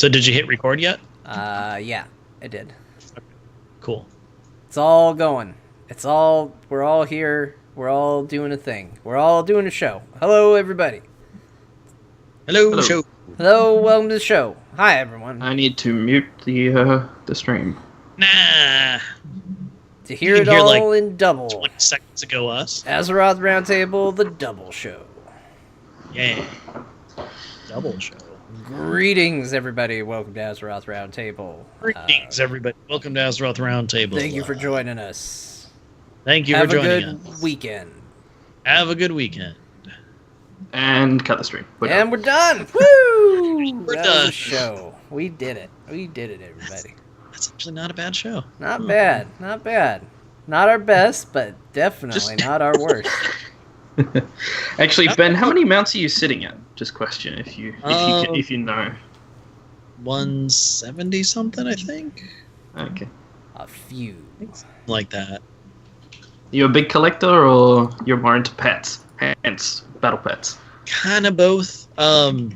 So did you hit record yet? Yeah, I did. Okay, cool. It's all going. We're all here. We're all doing a thing. We're all doing a show. Hello, everybody. Hello, Hello. show. Hello, welcome to the show. Hi, everyone. I need to mute the stream. Nah. To hear You it can hear, all like, in double. 20 seconds ago, us. Azeroth Roundtable, the double show. Yeah. Double show. Greetings, everybody. Welcome to Azeroth Roundtable. Greetings, everybody. Welcome to Azeroth Roundtable. Thank you for joining us. Thank you Have for joining a good us. weekend. Have a good weekend. And cut the stream. We're done. Woo! We're That was done. a show. We did it. We did it, everybody. That's actually not a bad show. Not bad. Not bad. Not our best, but definitely not our worst. Actually, Ben, how many mounts are you sitting at? Just question if you know. 170 something, I think. Okay. A few. Like that. You a big collector, or you're more into pets? Hence, battle pets. Kind of both. I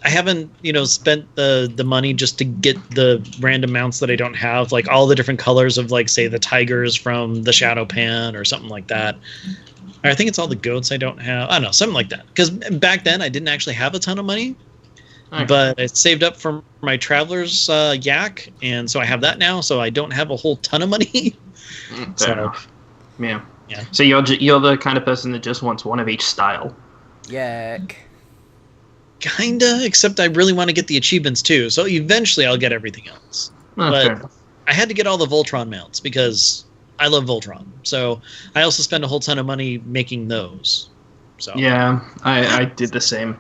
haven't, spent the money just to get the random mounts that I don't have, like all the different colors of, like, say, the tigers from the Shadow Pan or something like that. Or I think it's all the goats I don't have. I don't know, something like that. Because back then I didn't actually have a ton of money, Okay. but I saved up for my Traveler's yak, and so I have that now. So I don't have a whole ton of money. Fair enough. Yeah. Yeah. So you're the kind of person that just wants one of each style. Yak. Kinda, except I really want to get the achievements too. So eventually I'll get everything else. Fair But enough. I had to get all the Voltron mounts because I love Voltron. So I also spend a whole ton of money making those. So Yeah, I did the same.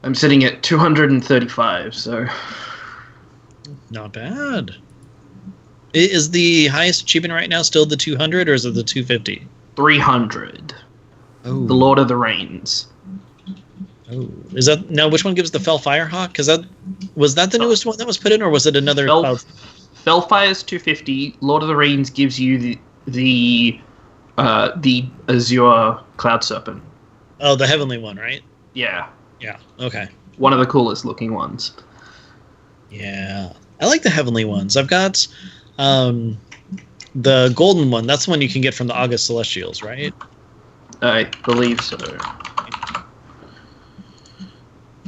I'm sitting at 235, so not bad. Is the highest achievement right now still the 200 or is it the 250? 300. Oh, The Lord of the Rings. oh. Is that now? Which one gives the Fell Firehawk? Because was that the newest one that was put in, or was it another? Spellfire's 250. Lord of the Rings gives you the Azure Cloud Serpent. Oh, the heavenly one, right? Yeah, Yeah. Okay. one of the coolest looking ones. Yeah, I like the heavenly ones. I've got the golden one. That's the one you can get from the August Celestials, right? I believe so.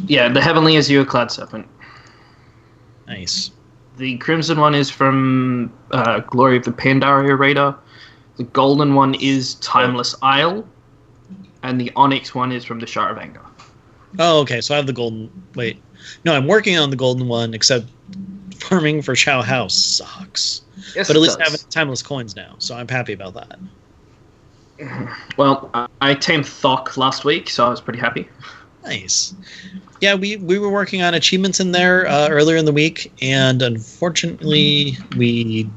Yeah, the Heavenly Azure Cloud Serpent. Nice. The Crimson one is from Glory of the Pandaria Raider. The Golden one is Timeless Isle. And the Onyx one is from the Shire of Anger. Oh, okay. So I have the golden. Wait, no, I'm working on the golden one. Except farming for Chow House sucks. Yes, But at it least I does. have timeless coins now, so I'm happy about that. Well, I tamed Thok last week, so I was pretty happy. Nice. Yeah, we were working on achievements in there earlier in the week, and unfortunately, we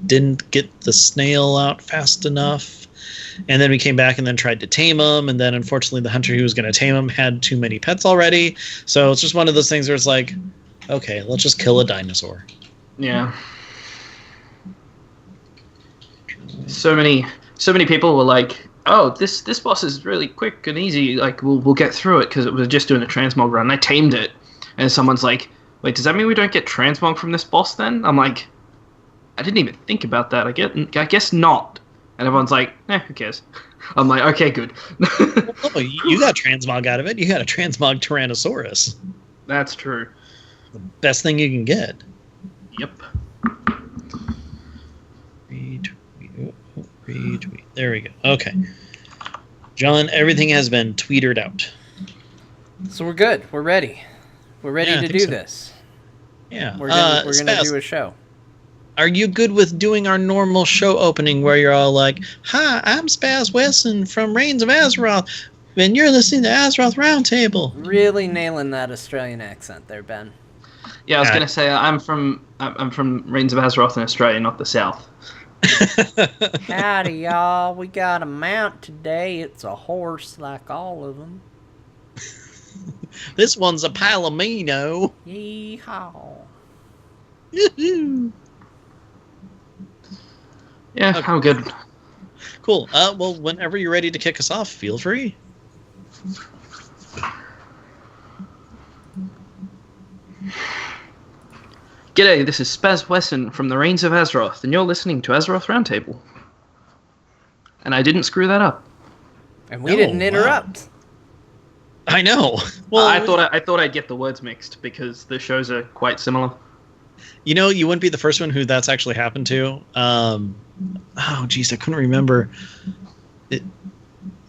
didn't get the snail out fast enough. And then we came back and then tried to tame him, and then unfortunately, the hunter who was going to tame him had too many pets already. So it's just one of those things where it's like, okay, let's just kill a dinosaur. Yeah. So many people were like, "Oh, this boss is really quick and easy. Like, we'll get through it because it was just doing a transmog run." And I tamed it, and someone's like, "Wait, does that mean we don't get transmog from this boss then?" I'm like, "I didn't even think about that. I guess not." And everyone's like, who cares?" I'm like, "Okay, good." Oh, you got transmog out of it. You got a transmog Tyrannosaurus. That's true. The best thing you can get. Yep. Retweet. There we go. Okay. John, everything has been tweetered out. So we're good. We're ready. We're ready Yeah, I to think do so. this. Yeah. We're gonna Spazz, do a show. are you good with doing our normal show opening where you're all like, "Hi, I'm Spazz Wesson from Reigns of Azeroth, and you're listening to Azeroth Roundtable." Really nailing that Australian accent there, Ben. Yeah, I was Yeah. gonna say I'm from Reigns of Azeroth in Australia, not the South. Howdy, y'all. We got a mount today. It's a horse like all of them. This one's a Palomino. Yeehaw. Yoo-hoo. Yeah, Okay. I'm good. Cool. Well, whenever you're ready to kick us off, feel free. G'day, this is Spazz Wesson from the Reigns of Azeroth, and you're listening to Azeroth Roundtable. And I didn't screw that up. And we didn't interrupt. I know. Well, I thought I'd get the words mixed because the shows are quite similar. You know, you wouldn't be the first one who that's actually happened to. Oh, geez, I couldn't remember. It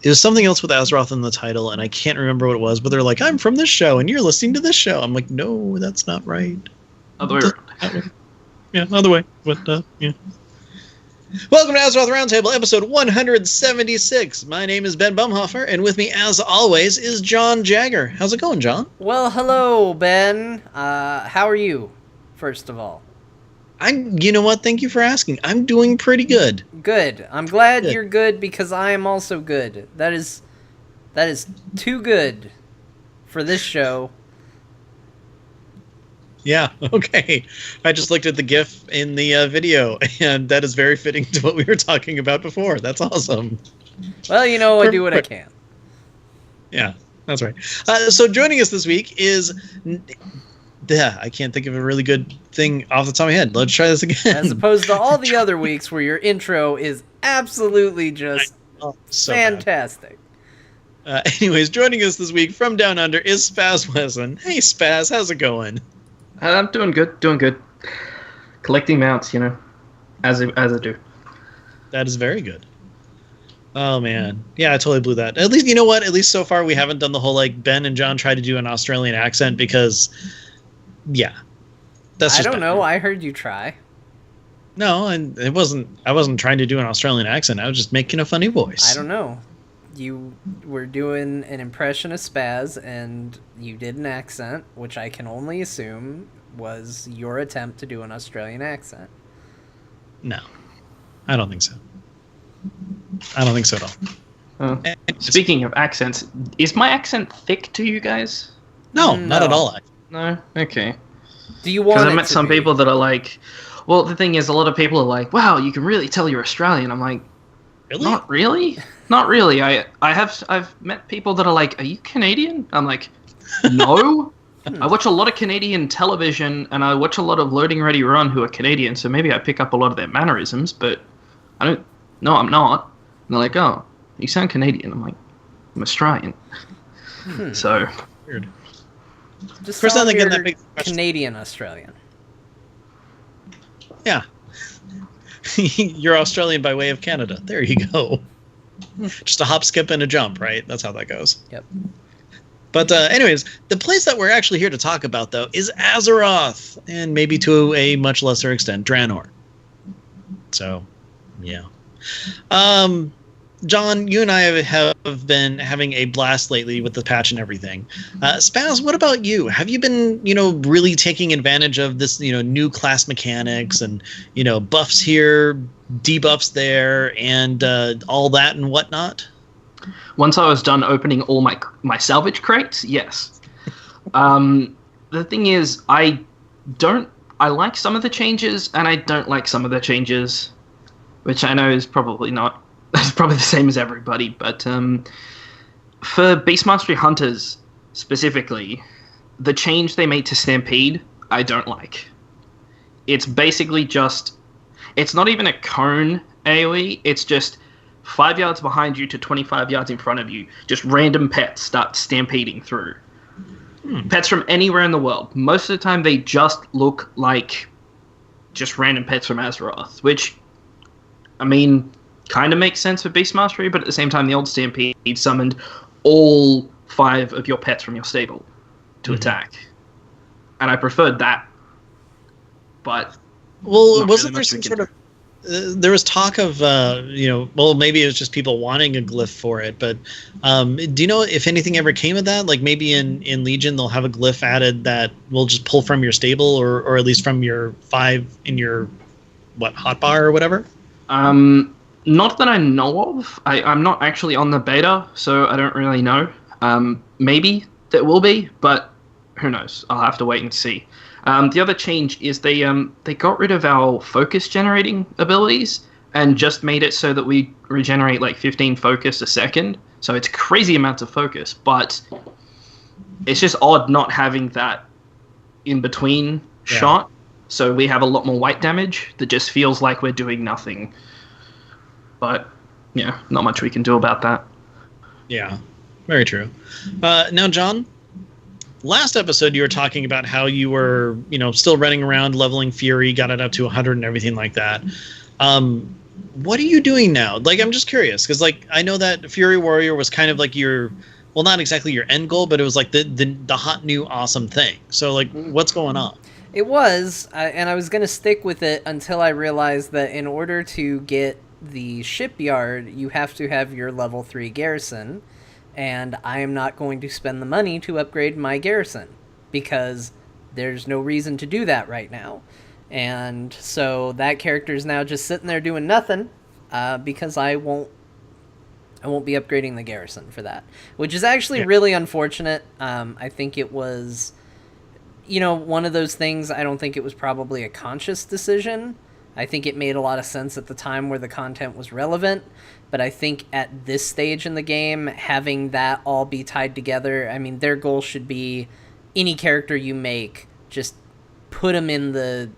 was something else with Azeroth in the title, and I can't remember what it was. But they're like, "I'm from this show, and you're listening to this show." I'm like, "No, that's not right." Other way around. Yeah, other way. But yeah. Welcome to Azeroth Roundtable, episode 176. My name is Ben Bumhofer, and with me, as always, is John Jagger. How's it going, John? Well, hello, Ben. How are you, first of all? You know what? Thank you for asking. I'm doing pretty good. Good. I'm glad you're good because I am also good. That is too good for this show. Yeah, okay. I just looked at the GIF in the video, and that is very fitting to what we were talking about before. That's awesome. Well, you know, I do what I can. Yeah, that's right. So joining us this week is... I can't think of a really good thing off the top of my head. Let's try this again. As opposed to all the other weeks where your intro is absolutely just so fantastic. Anyways, joining us this week from Down Under is Spazz Wesson. Hey, Spazz, how's it going? I'm doing good. Collecting mounts, you know, as I do. That is very good. Oh, man. Yeah, I totally blew that. At least, you know what? At least so far we haven't done the whole, like, Ben and John try to do an Australian accent because, yeah. That's just I don't know. I heard you try. No, and I wasn't trying to do an Australian accent. I was just making a funny voice. I don't know. You were doing an impression of Spazz, and you did an accent, which I can only assume was your attempt to do an Australian accent. No, I don't think so. I don't think so at all. Speaking of accents, is my accent thick to you guys? No, not at all. No? Okay. Do you want? Because I met some people that are like, well, the thing is, a lot of people are like, wow, you can really tell you're Australian. I'm like, really? Not really. Not really. I've met people that are like, are you Canadian? I'm like, no. I watch a lot of Canadian television, and I watch a lot of Loading Ready Run who are Canadian, so maybe I pick up a lot of their mannerisms, but I don't. No, I'm not. And they're like, oh, you sound Canadian. I'm like, I'm Australian. So weird. Just First time they get you're that big Canadian Australian. Yeah. You're Australian by way of Canada. There you go. Just a hop, skip, and a jump, right? That's how that goes. Yep. But anyways, the place that we're actually here to talk about, though, is Azeroth, and maybe to a much lesser extent, Draenor. So, yeah. John, you and I have been having a blast lately with the patch and everything. Spazz, what about you? Have you been, really taking advantage of this, new class mechanics and, buffs here, debuffs there, and all that and whatnot? Once I was done opening all my salvage crates, yes. The thing is, I like some of the changes, and I don't like some of the changes, which I know is probably not. It's probably the same as everybody, but for Beast Mastery Hunters specifically, the change they made to Stampede, I don't like. It's basically just... It's not even a cone AoE, it's just 5 yards behind you to 25 yards in front of you. Just random pets start stampeding through. Pets from anywhere in the world. Most of the time they just look like just random pets from Azeroth, which, I mean... kind of makes sense for Beast Mastery, but at the same time, the old Stampede summoned all 5 of your pets from your stable to attack. And I preferred that. But... well, wasn't there some sort of... there was talk of, maybe it was just people wanting a glyph for it, but do you know if anything ever came of that? Like maybe in Legion, they'll have a glyph added that will just pull from your stable, or at least from your 5 in your, hotbar or whatever? Not that I know of. I'm not actually on the beta, so I don't really know. Maybe there will be, but who knows? I'll have to wait and see. The other change is they got rid of our focus generating abilities and just made it so that we regenerate like 15 focus a second. So it's crazy amounts of focus, but it's just odd not having that in between shot. so we have a lot more white damage that just feels like we're doing nothing. But yeah, not much we can do about that. Yeah, very true. Now, John, last episode you were talking about how you were, still running around leveling Fury, got it up to 100 and everything like that. What are you doing now? Like, I'm just curious because, like, I know that Fury Warrior was kind of like your, well, not exactly your end goal, but it was like the hot new awesome thing. So, like, what's going on? It was, and I was going to stick with it until I realized that in order to get the shipyard, you have to have your level 3 garrison, and I am not going to spend the money to upgrade my garrison because there's no reason to do that right now. And so that character is now just sitting there doing nothing because I won't be upgrading the garrison for that, which is actually really unfortunate. I think it was, one of those things. I don't think it was probably a conscious decision. I think it made a lot of sense at the time where the content was relevant, but I think at this stage in the game, having that all be tied together, I mean, their goal should be any character you make, just put them in the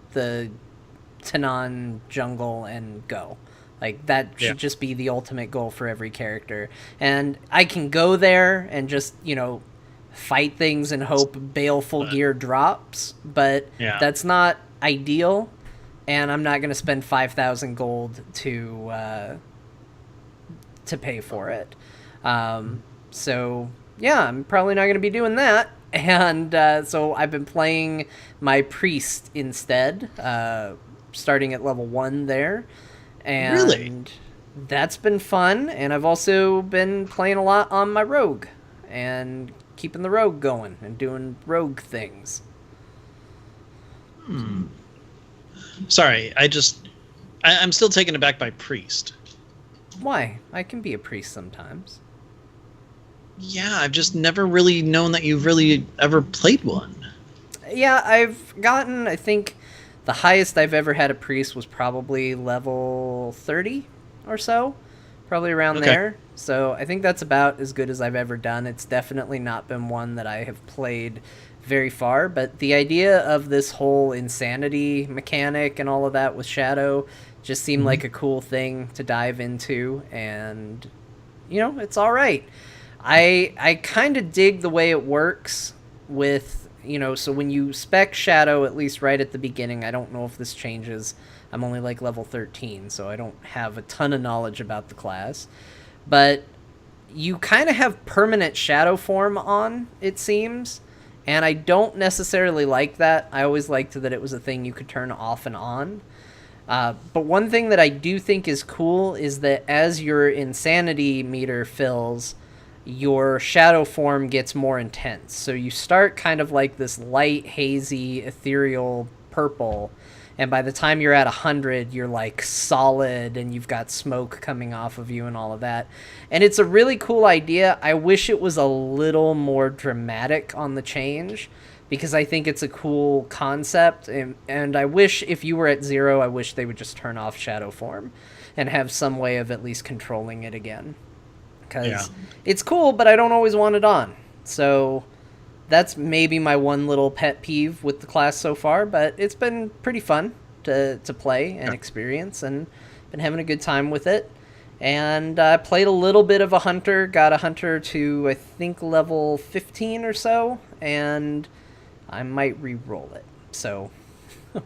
Tanan jungle and go. Like, that should just be the ultimate goal for every character. And I can go there and just, fight things and hope baleful gear drops, but that's not ideal. And I'm not going to spend 5,000 gold to pay for it. So, yeah, I'm probably not going to be doing that. And so I've been playing my priest instead, starting at level 1 there. And really? That's been fun. And I've also been playing a lot on my rogue and keeping the rogue going and doing rogue things. Sorry, I'm still taken aback by priest. Why? I can be a priest sometimes. Yeah, I've just never really known that you've really ever played one. Yeah, I've gotten, I think, the highest I've ever had a priest was probably level 30 or so. Probably around there. So I think that's about as good as I've ever done. It's definitely not been one that I have played very far, but the idea of this whole insanity mechanic and all of that with Shadow just seemed like a cool thing to dive into, and it's all right. I kind of dig the way it works with, so when you spec Shadow, at least right at the beginning, I don't know if this changes. I'm only like level 13, so I don't have a ton of knowledge about the class, but you kind of have permanent Shadow form on, it seems. And I don't necessarily like that. I always liked that it was a thing you could turn off and on. But one thing that I do think is cool is that as your insanity meter fills, your shadow form gets more intense. So you start kind of like this light, hazy, ethereal purple. And by the time you're at 100, you're like solid and you've got smoke coming off of you and all of that. And it's a really cool idea. I wish it was a little more dramatic on the change because I think it's a cool concept. And I wish if you were at 0, I wish they would just turn off shadow form and have some way of at least controlling it again. Because it's cool, but I don't always want it on. So that's maybe my one little pet peeve with the class so far, but it's been pretty fun to play and experience, and been having a good time with it. And I played a little bit of a hunter, got a hunter to, I think, level 15 or so, and I might re-roll it. So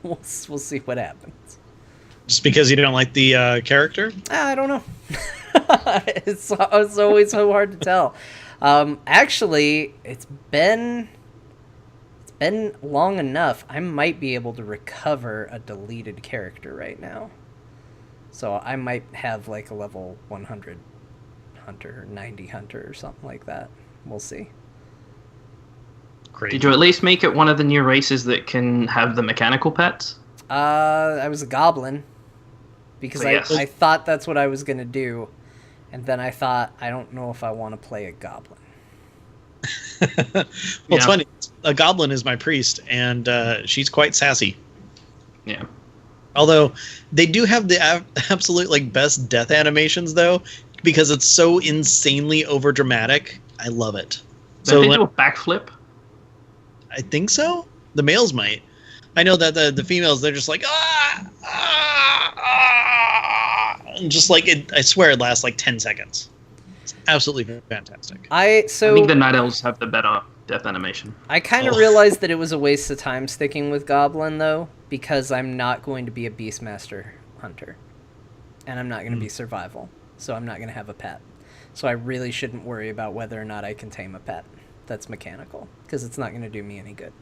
we'll see what happens. Just because you don't like the character? I don't know. It's always so hard to tell. Actually, it's been long enough. I might be able to recover a deleted character right now. So I might have like a level 100 hunter, 90 hunter or something like that. We'll see. Great. Did you at least make it one of the new races that can have the mechanical pets? I was a goblin because I thought that's what I was going to do. And then I thought, I don't know if I want to play a goblin. It's funny. A goblin is my priest, and she's quite sassy. Yeah. Although they do have the absolute like best death animations, though, because it's so insanely overdramatic. I love it. So they do a backflip? I think so. The males might. I know that the females, they're just like, and just like, I swear it lasts like 10 seconds. It's absolutely fantastic. I think the night elves have the better death animation. I kind of realized that it was a waste of time sticking with Goblin, though, because I'm not going to be a Beastmaster hunter. And I'm not going to be survival. So I'm not going to have a pet. So I really shouldn't worry about whether or not I can tame a pet that's mechanical, because it's not going to do me any good.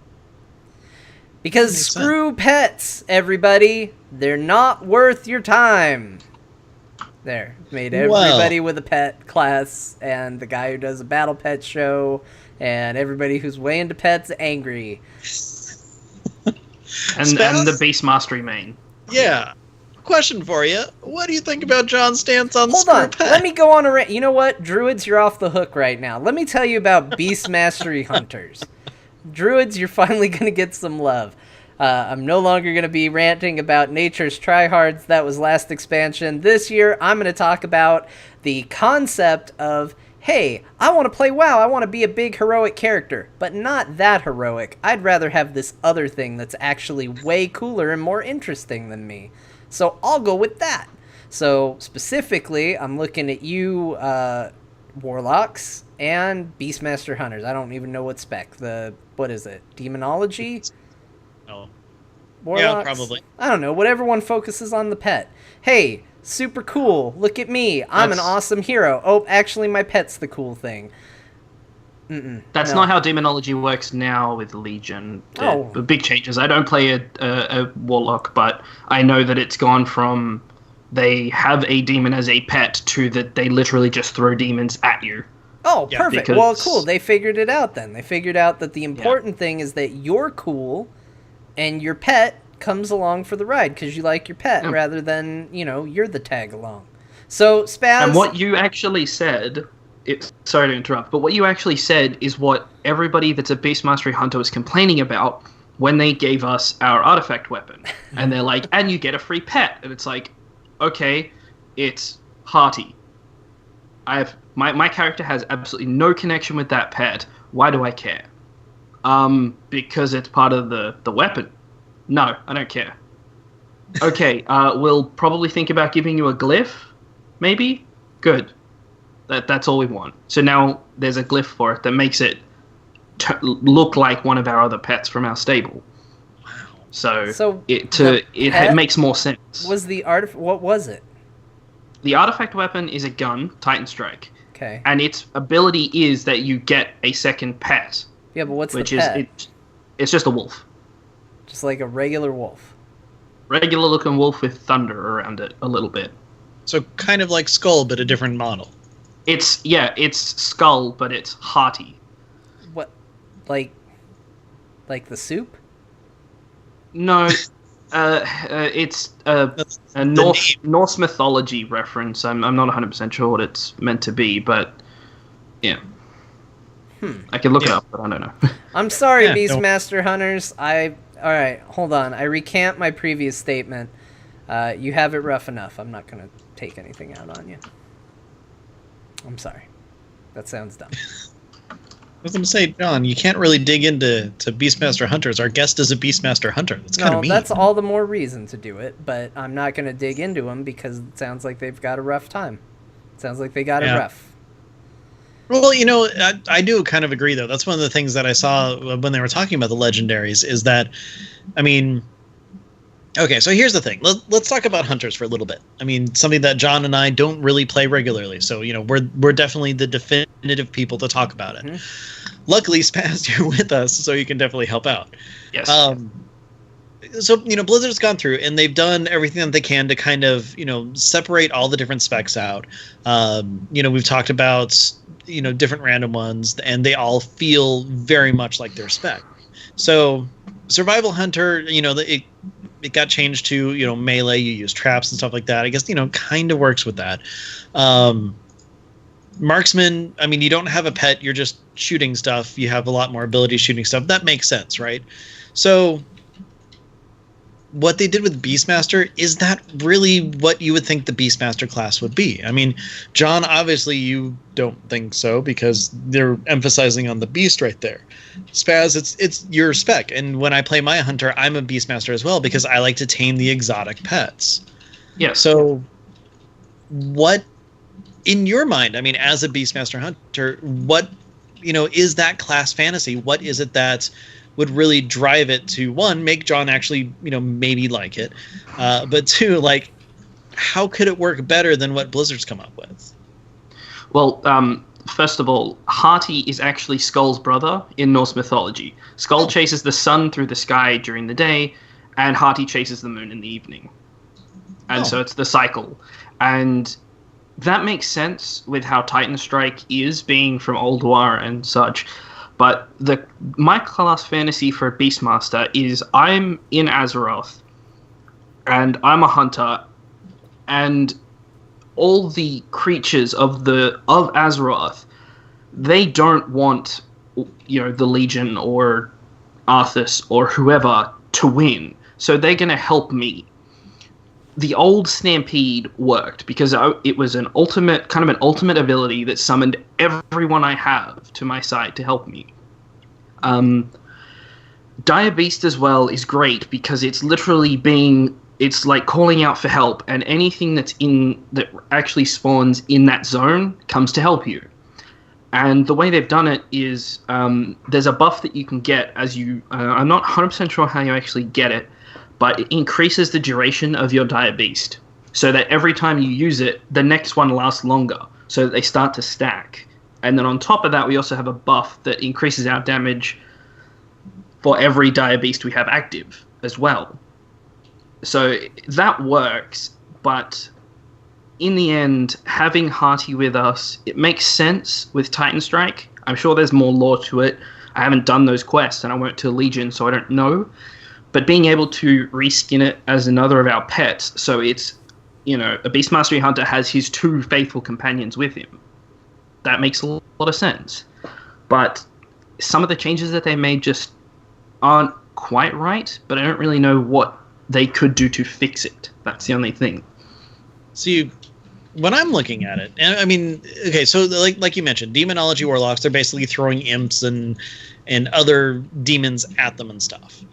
Because screw pets, everybody. They're not worth your time. There. Made everybody with a pet class, and the guy who does a battle pet show, and everybody who's way into pets angry. and the Beast Mastery main. Yeah. Question for you. What do you think about John's stance on Hold on. Pet? Let me go on a rant. You know what? Druids, you're off the hook right now. Let me tell you about Beast Mastery hunters. Druids, you're finally going to get some love. I'm no longer going to be ranting about Nature's Tryhards. That was last expansion. This year, I'm going to talk about the concept of, hey, I want to play WoW. I want to be a big heroic character, but not that heroic. I'd rather have this other thing that's actually way cooler and more interesting than me. So I'll go with that. So specifically, I'm looking at you, Warlocks and Beastmaster Hunters. I don't even know what spec. What is it? Demonology? No. Warlocks? Yeah, probably. I don't know. Whatever one focuses on the pet. Hey, super cool. Look at me. I'm an awesome hero. Oh, actually, my pet's the cool thing. That's not how Demonology works now with Legion. Big changes. I don't play a Warlock, but I know that it's gone from they have a demon as a pet to that they literally just throw demons at you. Oh, perfect. Well, cool. They figured it out then. They figured out that the important thing is that you're cool and your pet comes along for the ride because you like your pet rather than, you're the tag along. So, Spazz... And what you actually said... sorry to interrupt, but what you actually said is what everybody that's a Beast Mastery Hunter was complaining about when they gave us our artifact weapon. And they're like, and you get a free pet. And it's like, okay, it's hearty. My character has absolutely no connection with that pet. Why do I care? Because it's part of the weapon. No, I don't care. Okay, we'll probably think about giving you a glyph, maybe? Good. That's all we want. So now there's a glyph for it that makes it look like one of our other pets from our stable. Wow. So it makes more sense. What was it? The artifact weapon is a gun, Titan Strike. Okay. And its ability is that you get a second pet. Yeah, but what's the pet? It's just a wolf. Just like a regular wolf. Regular looking wolf with thunder around it a little bit. So kind of like Skull, but a different model. It's Skull, but it's hearty. What, like the soup? No, it's a Norse mythology reference. I'm not 100% sure what it's meant to be, but yeah. I can look it up, but I don't know. I'm sorry, Beastmaster Hunters. All right, hold on. I recant my previous statement. You have it rough enough. I'm not going to take anything out on you. I'm sorry. That sounds dumb. I was going to say, John, you can't really dig into Beastmaster Hunters. Our guest is a Beastmaster Hunter. That's kind of mean. That's all the more reason to do it, but I'm not going to dig into them because it sounds like they've got a rough time. It sounds like they got it rough. Well, I do kind of agree, though. That's one of the things that I saw when they were talking about the legendaries is that, okay, so here's the thing. Let's talk about hunters for a little bit. Something that John and I don't really play regularly, so we're definitely the definitive people to talk about it. Mm-hmm. Luckily, Spazz, you're with us, so you can definitely help out. Yes. So Blizzard's gone through and they've done everything that they can to kind of separate all the different specs out. We've talked about different random ones, and they all feel very much like their spec. So Survival Hunter, it got changed to melee. You use traps and stuff like that. I guess kind of works with that. Marksman, you don't have a pet. You're just shooting stuff. You have a lot more ability shooting stuff. That makes sense, right? So what they did with Beastmaster, is that really what you would think the Beastmaster class would be? I mean, John, obviously you don't think so because they're emphasizing on the beast right there. Spazz, it's your spec, and when I play my hunter, I'm a Beastmaster as well because I like to tame the exotic pets. Yeah. So, what in your mind? I mean, as a Beastmaster hunter, what is that class fantasy? What is it that would really drive it to, one, make John actually, maybe like it, but two, like, how could it work better than what Blizzard's come up with? Well, first of all, Hearty is actually Skull's brother in Norse mythology. Skull chases the sun through the sky during the day, and Hearty chases the moon in the evening. And so it's the cycle. And that makes sense with how Titan Strike is, being from Ulduar and such. But my class fantasy for Beastmaster is I'm in Azeroth, and I'm a hunter, and all the creatures of Azeroth, they don't want the Legion or Arthas or whoever to win, so they're going to help me. The old Stampede worked because it was an ultimate ability that summoned everyone I have to my side to help me. Dire Beast as well is great because it's literally it's like calling out for help, and anything that actually spawns in that zone comes to help you. And the way they've done it is there's a buff that you can get as you. I'm not 100% sure how you actually get it, but it increases the duration of your Dire Beast, so that every time you use it, the next one lasts longer, so that they start to stack. And then on top of that, we also have a buff that increases our damage for every Dire Beast we have active as well. So that works, but in the end, having Hearty with us, it makes sense with Titan Strike. I'm sure there's more lore to it. I haven't done those quests, and I went to Legion, so I don't know. But being able to reskin it as another of our pets, so it's, a Beastmastery Hunter has his two faithful companions with him. That makes a lot of sense. But some of the changes that they made just aren't quite right, but I don't really know what they could do to fix it. That's the only thing. See, when I'm looking at it, and I mean, okay, so like you mentioned, Demonology Warlocks, they're basically throwing imps and other demons at them and stuff.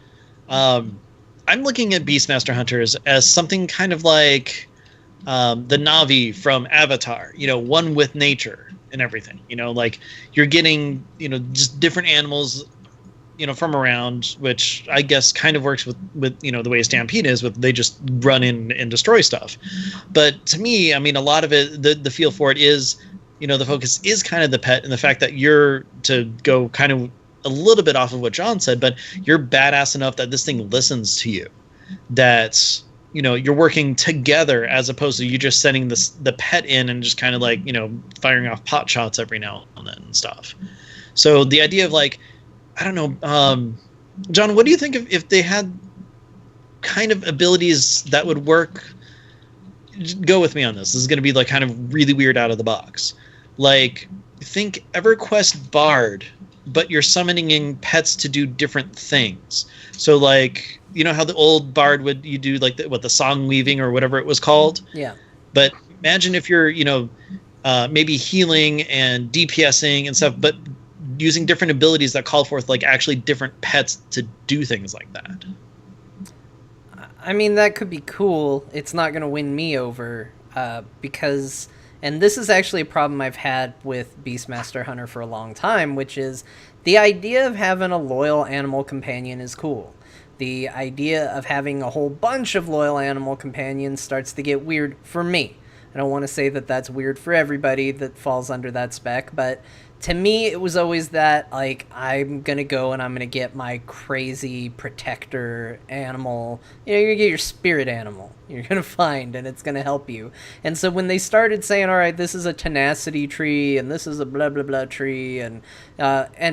I'm looking at Beastmaster Hunters as something kind of like the Na'vi from Avatar, one with nature and everything. Like you're getting, just different animals, from around, which I guess kind of works with the way Stampede is, with they just run in and destroy stuff. But to me, I mean, a lot of it, the feel for it is, the focus is kind of the pet, and the fact that you're, to go kind of a little bit off of what John said, but you're badass enough that this thing listens to you, that you're working together, as opposed to you just sending the pet in and just kind of like firing off pot shots every now and then and stuff. So the idea of like, I don't know, John, what do you think if they had kind of abilities that would work? Go with me on this. This is going to be like kind of really weird out of the box. Like, think EverQuest Bard, but you're summoning in pets to do different things. So like, how the old Bard you do like the song weaving or whatever it was called? Yeah. But imagine if you're, maybe healing and DPSing and stuff, but using different abilities that call forth like actually different pets to do things like that. I mean, that could be cool. It's not going to win me over because, and this is actually a problem I've had with Beastmaster Hunter for a long time, which is the idea of having a loyal animal companion is cool. The idea of having a whole bunch of loyal animal companions starts to get weird for me. I don't want to say that that's weird for everybody that falls under that spec, but to me, it was always that, like, I'm going to go and I'm going to get my crazy protector animal. You're going to get your spirit animal. You're going to find, and it's going to help you. And so when they started saying, all right, this is a tenacity tree, and this is a blah, blah, blah tree, and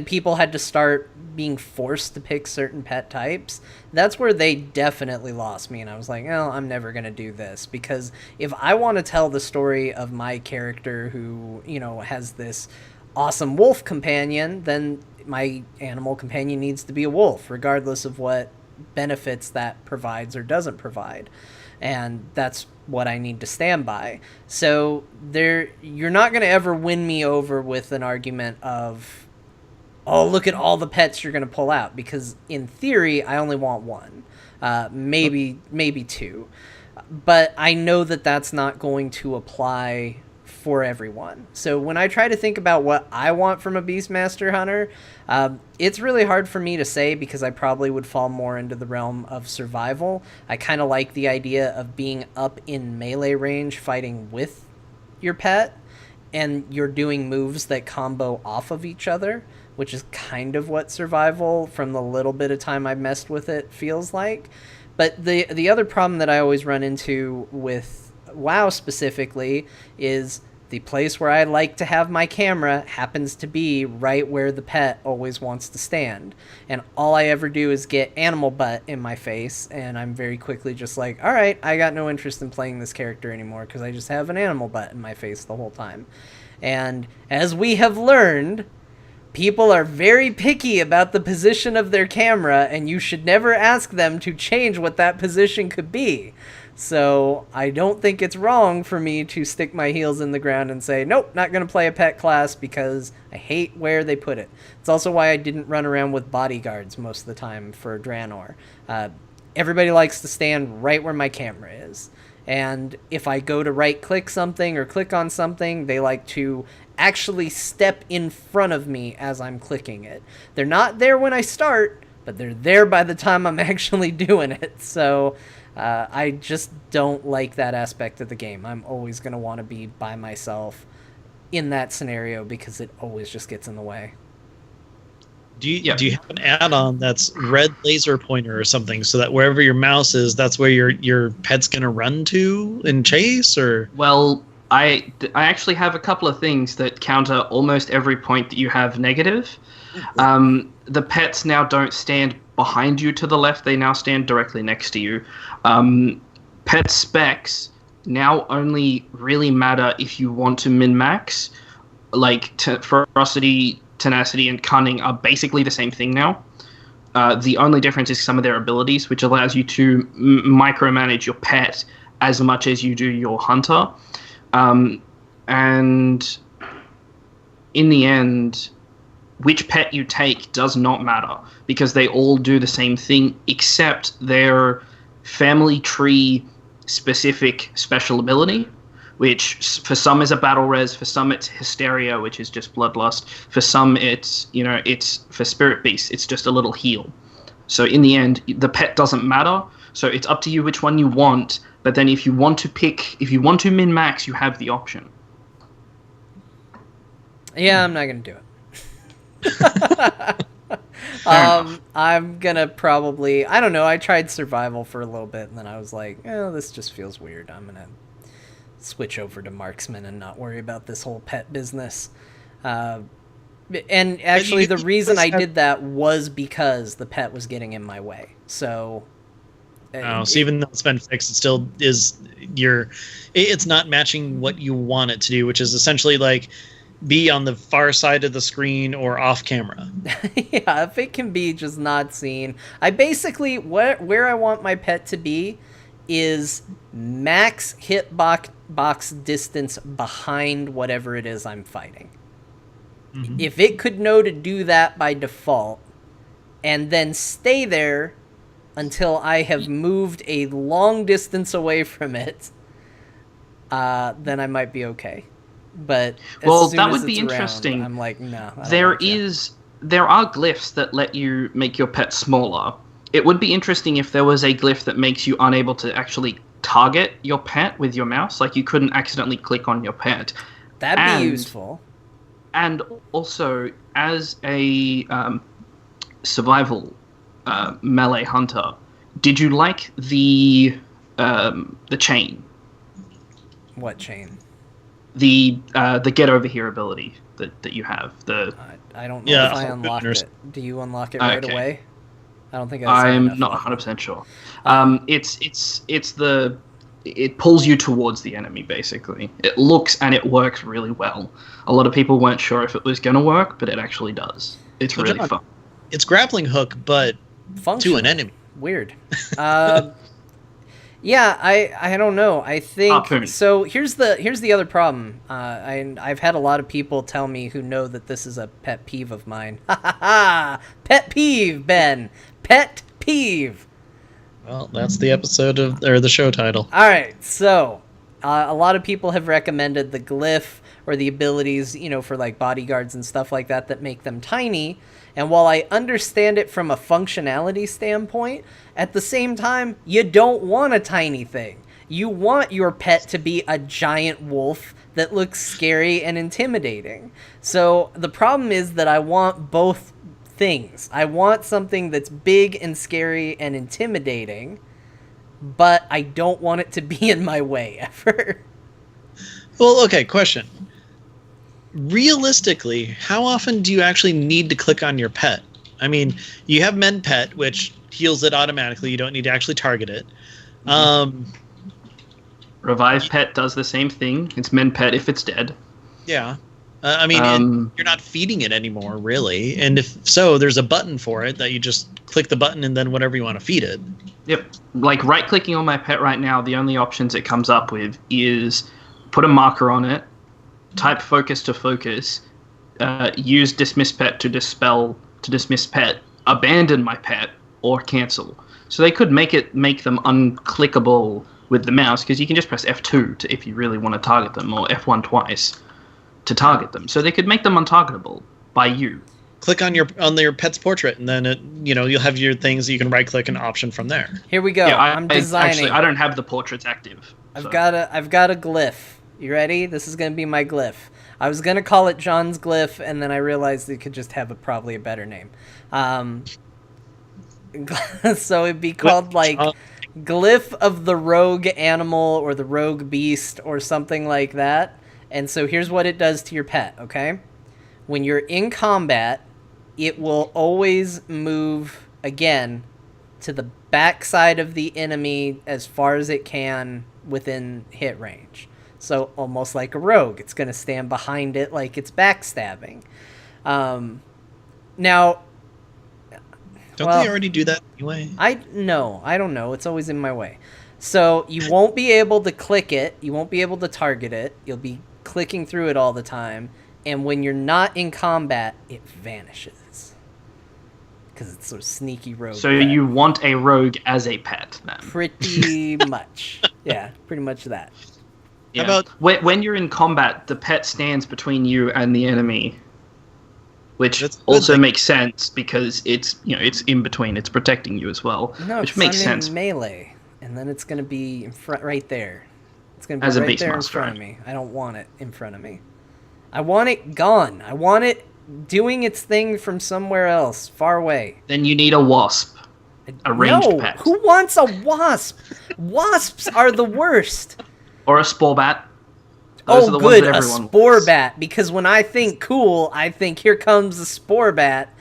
people had to start being forced to pick certain pet types, that's where they definitely lost me. And I was like, oh, I'm never going to do this. Because if I want to tell the story of my character who, has this awesome wolf companion, then my animal companion needs to be a wolf, regardless of what benefits that provides or doesn't provide. And that's what I need to stand by. So you're not going to ever win me over with an argument of, oh, look at all the pets you're going to pull out, because in theory, I only want one, maybe two. But I know that that's not going to apply for everyone. So when I try to think about what I want from a Beastmaster Hunter, it's really hard for me to say, because I probably would fall more into the realm of survival. I kind of like the idea of being up in melee range fighting with your pet, and you're doing moves that combo off of each other, which is kind of what survival, from the little bit of time I messed with it, feels like. But the other problem that I always run into with WoW specifically is the place where I like to have my camera happens to be right where the pet always wants to stand. And all I ever do is get animal butt in my face, and I'm very quickly just like, all right, I got no interest in playing this character anymore, because I just have an animal butt in my face the whole time. And as we have learned, people are very picky about the position of their camera, and you should never ask them to change what that position could be. So I don't think it's wrong for me to stick my heels in the ground and say, nope, not going to play a pet class because I hate where they put it. It's also why I didn't run around with bodyguards most of the time for Draenor. Everybody likes to stand right where my camera is. And if I go to right-click something or click on something, they like to actually step in front of me as I'm clicking it. They're not there when I start, but they're there by the time I'm actually doing it. So I just don't like that aspect of the game. I'm always going to want to be by myself in that scenario, because it always just gets in the way. Do you have an add-on that's red laser pointer or something, so that wherever your mouse is, that's where your pet's going to run to and chase? Or well, I actually have a couple of things that counter almost every point that you have negative. The pets now don't stand behind you to the left. They now stand directly next to you. Pet specs now only really matter if you want to min-max. Like ferocity, tenacity, and cunning are basically the same thing now. The only difference is some of their abilities, which allows you to micromanage your pet as much as you do your hunter. And in the end, which pet you take does not matter, because they all do the same thing, except their family tree specific special ability, which for some is a battle res, for some it's hysteria, which is just bloodlust, for some it's for spirit beast, it's just a little heal. So in the end, the pet doesn't matter. So it's up to you which one you want. But then if you want to min-max, you have the option. Yeah, I'm not going to do it. I'm going to probably, I don't know, I tried survival for a little bit, and then I was like, oh, this just feels weird. I'm going to switch over to marksman and not worry about this whole pet business. And actually, the reason I did that was because the pet was getting in my way. So... so even though it's been fixed, it still is it's not matching what you want it to do, which is essentially like be on the far side of the screen or off camera. Yeah, if it can be just not seen. I basically, where I want my pet to be is max box distance behind whatever it is I'm fighting. Mm-hmm. If it could know to do that by default and then stay there until I have moved a long distance away from it, then I might be okay. But that would be interesting. I'm like, no. There are glyphs that let you make your pet smaller. It would be interesting if there was a glyph that makes you unable to actually target your pet with your mouse, like you couldn't accidentally click on your pet. That'd be useful. And also, as a survival melee hunter, did you like the chain? What chain? The get over here ability that you have. I don't know if I unlocked it. Do you unlock it right away? I don't think I'm not 100% sure. It pulls you towards the enemy, basically. It looks and it works really well. A lot of people weren't sure if it was going to work, but it actually does. It's really fun. It's grappling hook, but to an enemy. Weird. Yeah, I don't know. I think Harpoon. so. Here's the other problem. I've had a lot of people tell me who know that this is a pet peeve of mine. Ha ha ha! Pet peeve, Ben. Pet peeve. Well, that's the episode or the show title. All right, so a lot of people have recommended the glyph or the abilities, for like bodyguards and stuff like that make them tiny. And while I understand it from a functionality standpoint, at the same time, you don't want a tiny thing. You want your pet to be a giant wolf that looks scary and intimidating. So the problem is that I want both things. I want something that's big and scary and intimidating, but I don't want it to be in my way ever. Well, okay, question. Realistically, how often do you actually need to click on your pet? I mean, you have Mend Pet, which heals it automatically. You don't need to actually target it. Revive Pet does the same thing. It's Mend Pet if it's dead. Yeah. I mean, you're not feeding it anymore, really. And if so, there's a button for it that you just click the button and then whatever you want to feed it. Yep. Like right-clicking on my pet right now, the only options it comes up with is put a marker on it, type focus to focus, use dismiss pet to dismiss pet, abandon my pet, or cancel. So they could make them unclickable with the mouse, because you can just press F2 if you really want to target them, or F1 twice to target them. So they could make them untargetable by you. Click on your pet's portrait, and then you'll have your things that you can right click and option from there. Here we go. Yeah, I'm designing. Actually, I don't have the portraits active. I've got a glyph. You ready? This is gonna be my glyph. I was gonna call it John's glyph, and then I realized it could just have probably a better name. So it'd be called like Glyph of the Rogue Animal or the Rogue Beast or something like that. And so here's what it does to your pet. Okay, when you're in combat, it will always move again to the backside of the enemy as far as it can within hit range. So almost like a rogue, it's going to stand behind it like it's backstabbing. Now, don't they already do that anyway? I don't know. It's always in my way. So you won't be able to click it. You won't be able to target it. You'll be clicking through it all the time. And when you're not in combat, it vanishes. Because it's sort of sneaky rogue. So pet. You want a rogue as a pet, then? Pretty much. Yeah, pretty much that. Yeah. How about when you're in combat, the pet stands between you and the enemy, which also makes sense because it's in between. It's protecting you as well, which makes sense. In melee, and then it's going to be in front, right there. It's going to be as right there in front of me. I don't want it in front of me. I want it gone. I want it doing its thing from somewhere else, far away. Then you need a wasp, a ranged pet. Who wants a wasp? Wasps are the worst. Or a spore bat. Those are the ones that everyone spore bat. Because when I think cool, I think here comes the spore bat.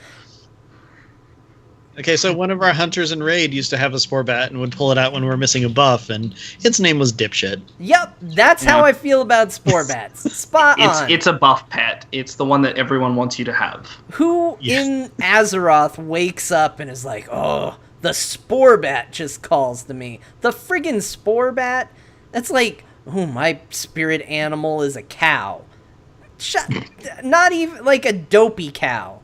Okay, so one of our hunters in Raid used to have a spore bat and would pull it out when we were missing a buff, and its name was Dipshit. Yep, that's how I feel about spore bats. Spot on. It's a buff pet. It's the one that everyone wants you to have. Who in Azeroth wakes up and is like, oh, the spore bat just calls to me. The friggin' spore bat? That's like... oh, my spirit animal is a cow. Not even like a dopey cow.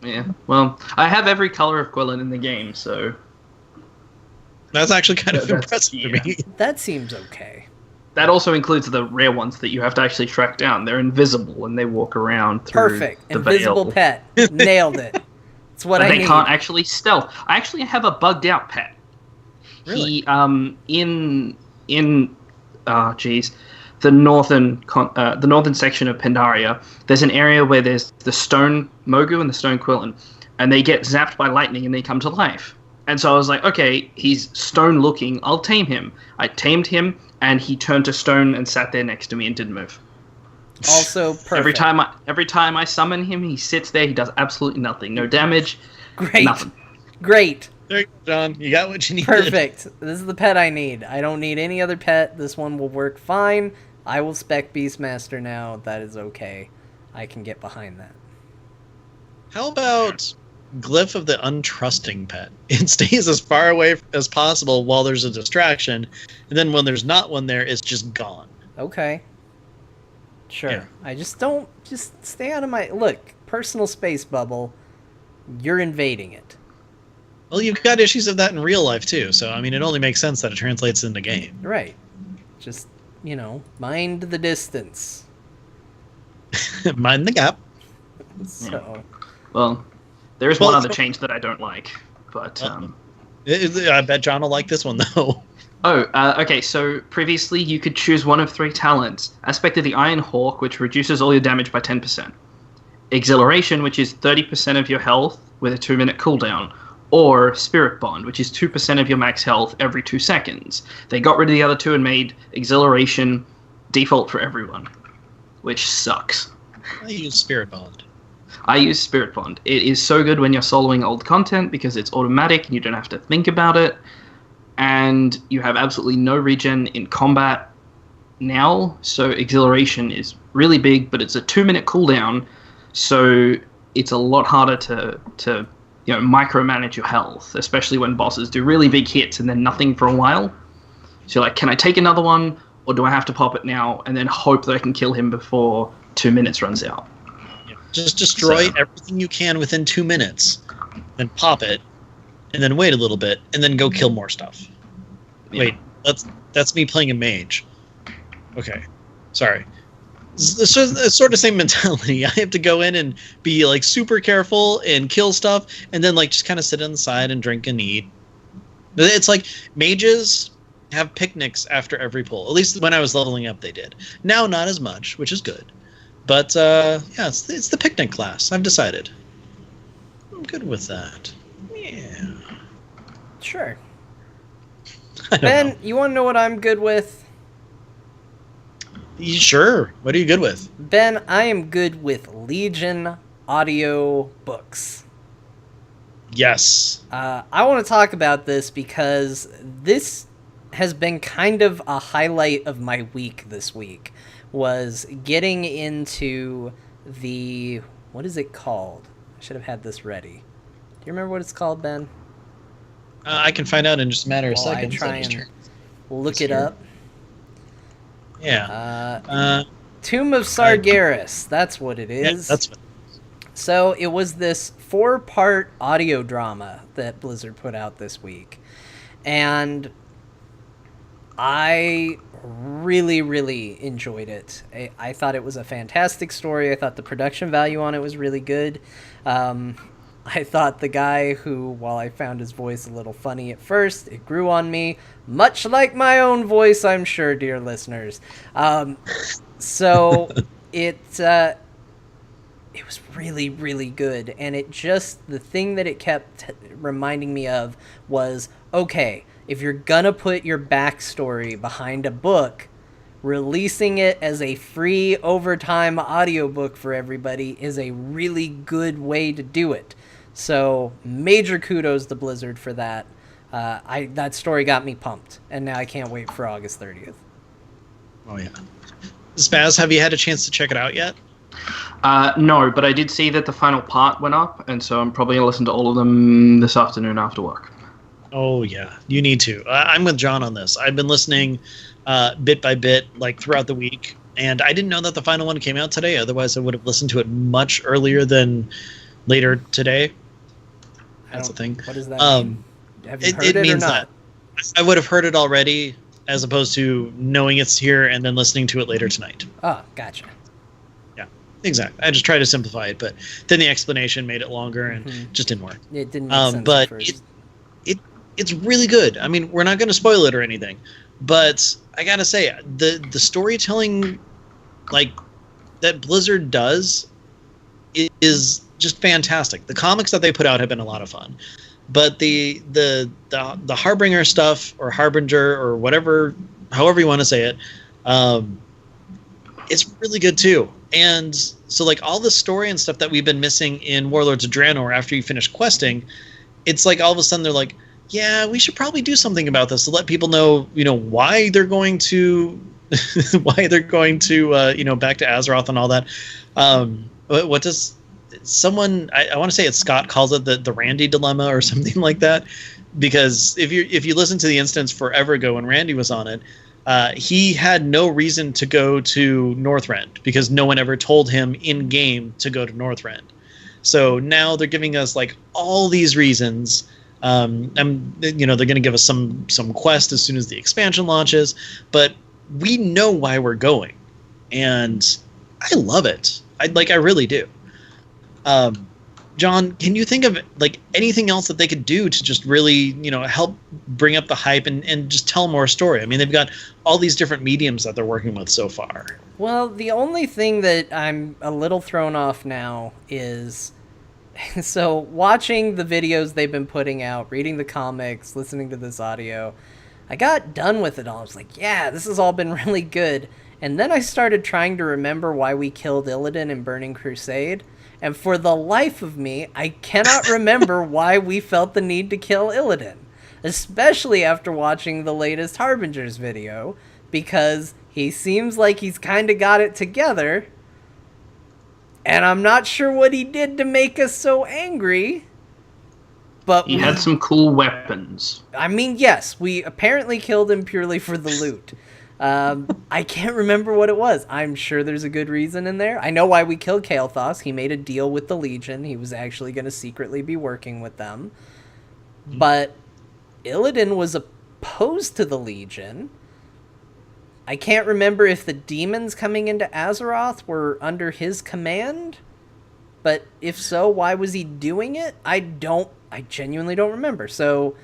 Yeah, well, I have every color of Quillen in the game, so... That's actually kind of impressive to me. That seems okay. That also includes the rare ones that you have to actually track down. They're invisible and they walk around through the Invisible veil. Pet. Nailed it. It's what I need. They can't actually stealth. I actually have a bugged out pet. Really? He, the northern section of Pandaria, there's an area where there's the stone Mogu and the stone Quillen, and they get zapped by lightning and they come to life. And so I was like, okay, he's stone looking, I'll tame him. I tamed him, and he turned to stone and sat there next to me and didn't move. Also perfect. Every time I summon him, he sits there, he does absolutely nothing. No damage, Great. nothing. Great. There you go, John. You got what you needed. Perfect. This is the pet I need. I don't need any other pet. This one will work fine. I will spec Beastmaster now. That is okay. I can get behind that. How about glyph of the untrusting pet. It stays as far away as possible while there's a distraction, and then when there's not one there, it's just gone. Okay. Sure. Yeah. I just don't... Just stay out of my... Look, personal space bubble. You're invading it. Well, you've got issues of that in real life, too, so, I mean, it only makes sense that it translates into game. Right. Just, mind the distance. Mind the gap. So... Well, there's one other change that I don't like, but... I bet John will like this one, though. Okay, so previously you could choose one of 3 talents. Aspect of the Iron Hawk, which reduces all your damage by 10%. Exhilaration, which is 30% of your health with a 2-minute cooldown. Or Spirit Bond, which is 2% of your max health every 2 seconds. They got rid of the other 2 and made Exhilaration default for everyone, which sucks. I use Spirit Bond. I use Spirit Bond. It is so good when you're soloing old content because it's automatic and you don't have to think about it. And you have absolutely no regen in combat now. So Exhilaration is really big, but it's a 2-minute cooldown. So it's a lot harder to micromanage your health, especially when bosses do really big hits and then nothing for a while. So you're like, can I take another one? Or do I have to pop it now and then hope that I can kill him before 2 minutes runs out? Just destroy everything you can within 2 minutes, then pop it, and then wait a little bit, and then go kill more stuff. Yeah. Wait, that's me playing a mage. Okay, sorry. It's sort of the same mentality. I have to go in and be like super careful and kill stuff, and then like just kind of sit on the side and drink and eat. It's like mages have picnics after every pull. At least when I was leveling up, they did. Now, not as much, which is good. But, it's the picnic class. I've decided. I'm good with that. Yeah. Sure. Ben, you want to know what I'm good with? Sure. What are you good with? Ben, I am good with Legion audio books. Yes. I want to talk about this because this has been kind of a highlight of my week this week. Was getting into the... What is it called? I should have had this ready. Do you remember what it's called, Ben? I can find out in just a matter of seconds. I try and look it up. Yeah. Tomb of Sargeras. That's what it is. Yeah, that's what it is. So it was this 4-part audio drama that Blizzard put out this week. And I really, really enjoyed it. I thought it was a fantastic story. I thought the production value on it was really good. I thought the guy who, while I found his voice a little funny at first, it grew on me, much like my own voice, I'm sure, dear listeners. So it was really, really good. And the thing that it kept reminding me of was, okay, if you're gonna put your backstory behind a book, releasing it as a free overtime audiobook for everybody is a really good way to do it. So major kudos to Blizzard for that. That story got me pumped, and now I can't wait for August 30th. Oh yeah. Spazz, have you had a chance to check it out yet? No, but I did see that the final part went up, and so I'm probably gonna listen to all of them this afternoon after work. Oh, yeah. You need to. I'm with John on this. I've been listening bit by bit, like, throughout the week. And I didn't know that the final one came out today. Otherwise, I would have listened to it much earlier than later today. That's the thing. What does that mean? Have you heard it means or not? that I would have heard it already, as opposed to knowing it's here and then listening to it later tonight. Oh, gotcha. Yeah, exactly. I just tried to simplify it, but then the explanation made it longer and just didn't work. It didn't make sense but at first. It's really good. I mean, we're not going to spoil it or anything, but I gotta say, the storytelling, like, that Blizzard does is just fantastic. The comics that they put out have been a lot of fun, but the Harbinger stuff, or Harbinger, or whatever, however you want to say it, it's really good too. And so, like, all the story and stuff that we've been missing in Warlords of Draenor after you finish questing, it's like all of a sudden they're like, yeah, we should probably do something about this to let people know, why they're going to, back to Azeroth and all that. someone, I want to say it's Scott, calls it the Randy dilemma or something like that, because if you listen to the instance forever ago when Randy was on it, he had no reason to go to Northrend because no one ever told him in game to go to Northrend. So now they're giving us like all these reasons. They're going to give us some quest as soon as the expansion launches, but we know why we're going, and I love it. I really do. John, can you think of like anything else that they could do to just really, help bring up the hype and just tell more story? I mean, they've got all these different mediums that they're working with so far. Well, the only thing that I'm a little thrown off now is, so watching the videos they've been putting out, reading the comics, listening to this audio, I got done with it all. I was like, yeah, this has all been really good. And then I started trying to remember why we killed Illidan in Burning Crusade. And for the life of me, I cannot remember why we felt the need to kill Illidan. Especially after watching the latest Harbinger's video. Because he seems like he's kind of got it together. And I'm not sure what he did to make us so angry. But he had some cool weapons. I mean, yes, we apparently killed him purely for the loot. I can't remember what it was. I'm sure there's a good reason in there. I know why we killed Kael'thas. He made a deal with the Legion. He was actually going to secretly be working with them. But Illidan was opposed to the Legion. I can't remember if the demons coming into Azeroth were under his command. But if so, why was he doing it? I genuinely don't remember. So,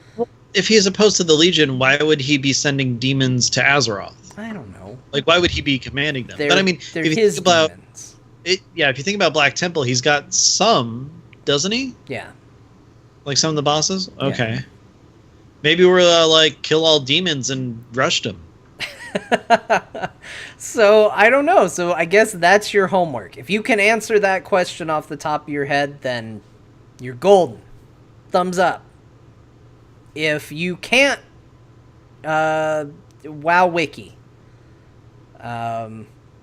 if he is opposed to the Legion, why would he be sending demons to Azeroth? I don't know. Like, why would he be commanding them? They're, but I mean, they're if you his think about demons. it, if you think about Black Temple, he's got some, doesn't he? Yeah. Like some of the bosses? Okay. Yeah. Maybe we're kill all demons and rushed them. So, I don't know. So, I guess that's your homework. If you can answer that question off the top of your head, then you're golden. Thumbs up. If you can't, WoW Wiki.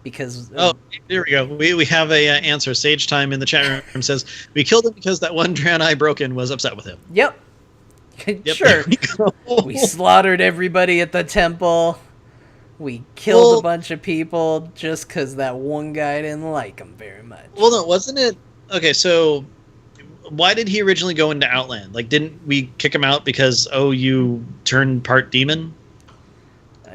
Because... Oh, there we go. We have a answer. Sage Time in the chat room says, we killed him because that one Draenei Broken was upset with him. Yep. Sure. We slaughtered everybody at the temple. We killed a bunch of people just because that one guy didn't like him very much. Well, no, wasn't it... Okay, so... Why did he originally go into Outland? Didn't we kick him out because, you turned part demon?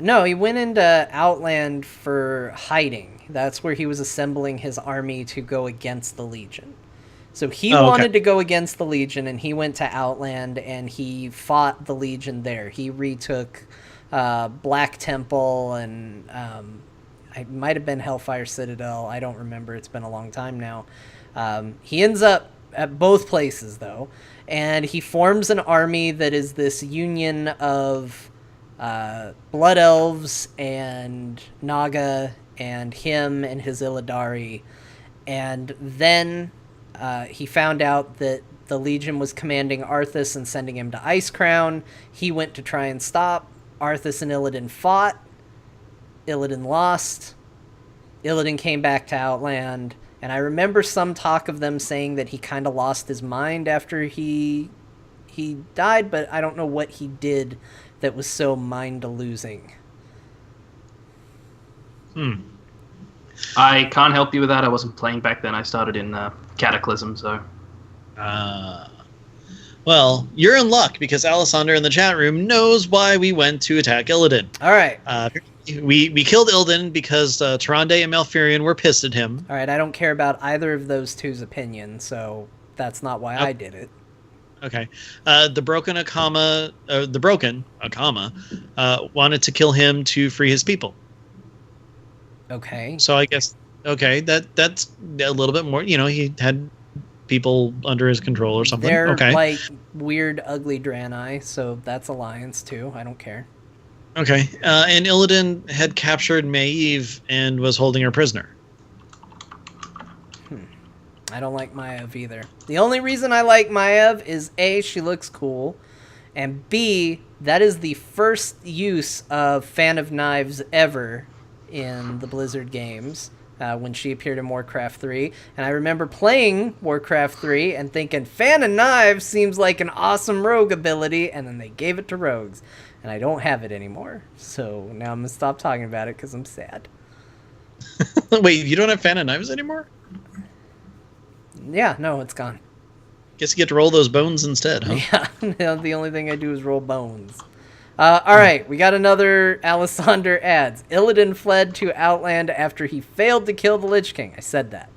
No, he went into Outland for hiding. That's where he was assembling his army to go against the Legion. So he wanted to go against the Legion, and he went to Outland, and he fought the Legion there. He retook Black Temple, and it might have been Hellfire Citadel. I don't remember. It's been a long time now. He ends up at both places, though, and he forms an army that is this union of Blood Elves and Naga and him and his Illidari, and then he found out that the Legion was commanding Arthas and sending him to Icecrown. He went to try and stop. Arthas and Illidan fought. Illidan lost. Illidan came back to Outland. And I remember some talk of them saying that he kind of lost his mind after he died, but I don't know what he did that was so mind-losing. I can't help you with that. I wasn't playing back then. I started in Cataclysm, so... Well, you're in luck, because Alessander in the chat room knows why we went to attack Illidan. All right. We killed Illidan because Tyrande and Malfurion were pissed at him. All right, I don't care about either of those two's opinions, so that's not why I did it. Okay. The Broken Akama wanted to kill him to free his people. Okay. So I guess, that's a little bit more, he had people under his control or something. They're like weird, ugly Draenei, so that's alliance too. I don't care. Okay, and Illidan had captured Maeve and was holding her prisoner. I don't like Maiev either. The only reason I like Maiev is A, she looks cool, and B, that is the first use of Fan of Knives ever in the Blizzard games. when she appeared in Warcraft 3. And I remember playing Warcraft 3 and thinking, Fan of Knives seems like an awesome rogue ability, and then they gave it to rogues. And I don't have it anymore. So now I'm going to stop talking about it because I'm sad. Wait, you don't have Fan of Knives anymore? Yeah, no, it's gone. Guess you get to roll those bones instead, huh? Yeah, the only thing I do is roll bones. All right, we got another Alessander ads. Illidan fled to Outland after he failed to kill the Lich King. I said that.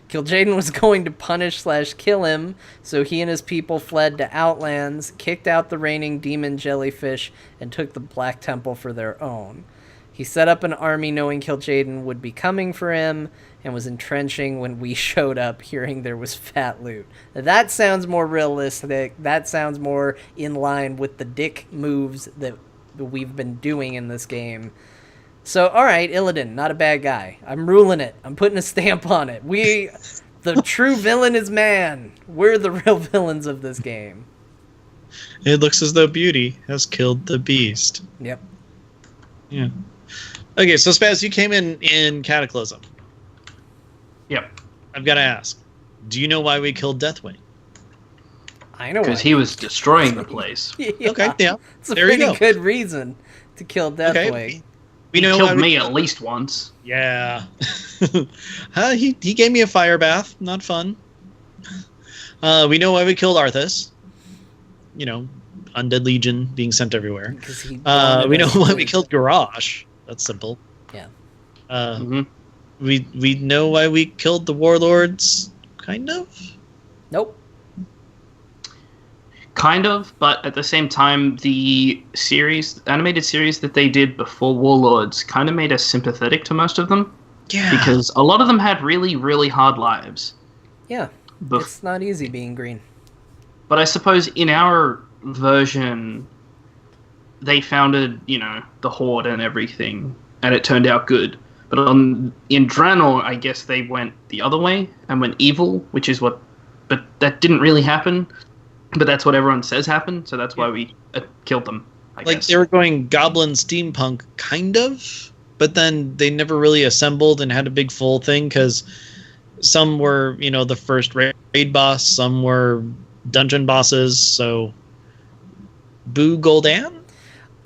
Kil'jaeden was going to punish/kill him, so he and his people fled to Outlands, kicked out the reigning demon jellyfish, and took the Black Temple for their own. He set up an army knowing Kil'jaeden would be coming for him, and was entrenching when we showed up, hearing there was fat loot. Now, that sounds more realistic. That sounds more in line with the dick moves that we've been doing in this game. So, all right, Illidan, not a bad guy. I'm ruling it. I'm putting a stamp on it. The true villain is man. We're the real villains of this game. It looks as though Beauty has killed the beast. Yep. Yeah. Okay, so Spazz, you came in Cataclysm. Yep. I've got to ask, do you know why we killed Deathwing? I know. Because he was destroying the place. Yeah. Okay, yeah. It's a there you pretty go. good reason to kill Deathwing. Okay. He know killed why me at least once. Yeah. He gave me a fire bath. Not fun. We know why we killed Arthas. You know, Undead Legion being sent everywhere. We know why we killed Garrosh. That's simple. Yeah. We know why we killed the Warlords. Kind of. Nope. Kind of, but at the same time, the animated series that they did before Warlords kind of made us sympathetic to most of them. Yeah. Because a lot of them had really, really hard lives. Yeah. It's not easy being green. But I suppose in our version, they founded, the Horde and everything, and it turned out good. But in Draenor, I guess they went the other way and went evil, but that didn't really happen. But that's what everyone says happened, so that's why we killed them, I guess. They were going goblin steampunk, kind of, but then they never really assembled and had a big full thing, because some were, the first raid boss, some were dungeon bosses, so... Boo Gul'dan?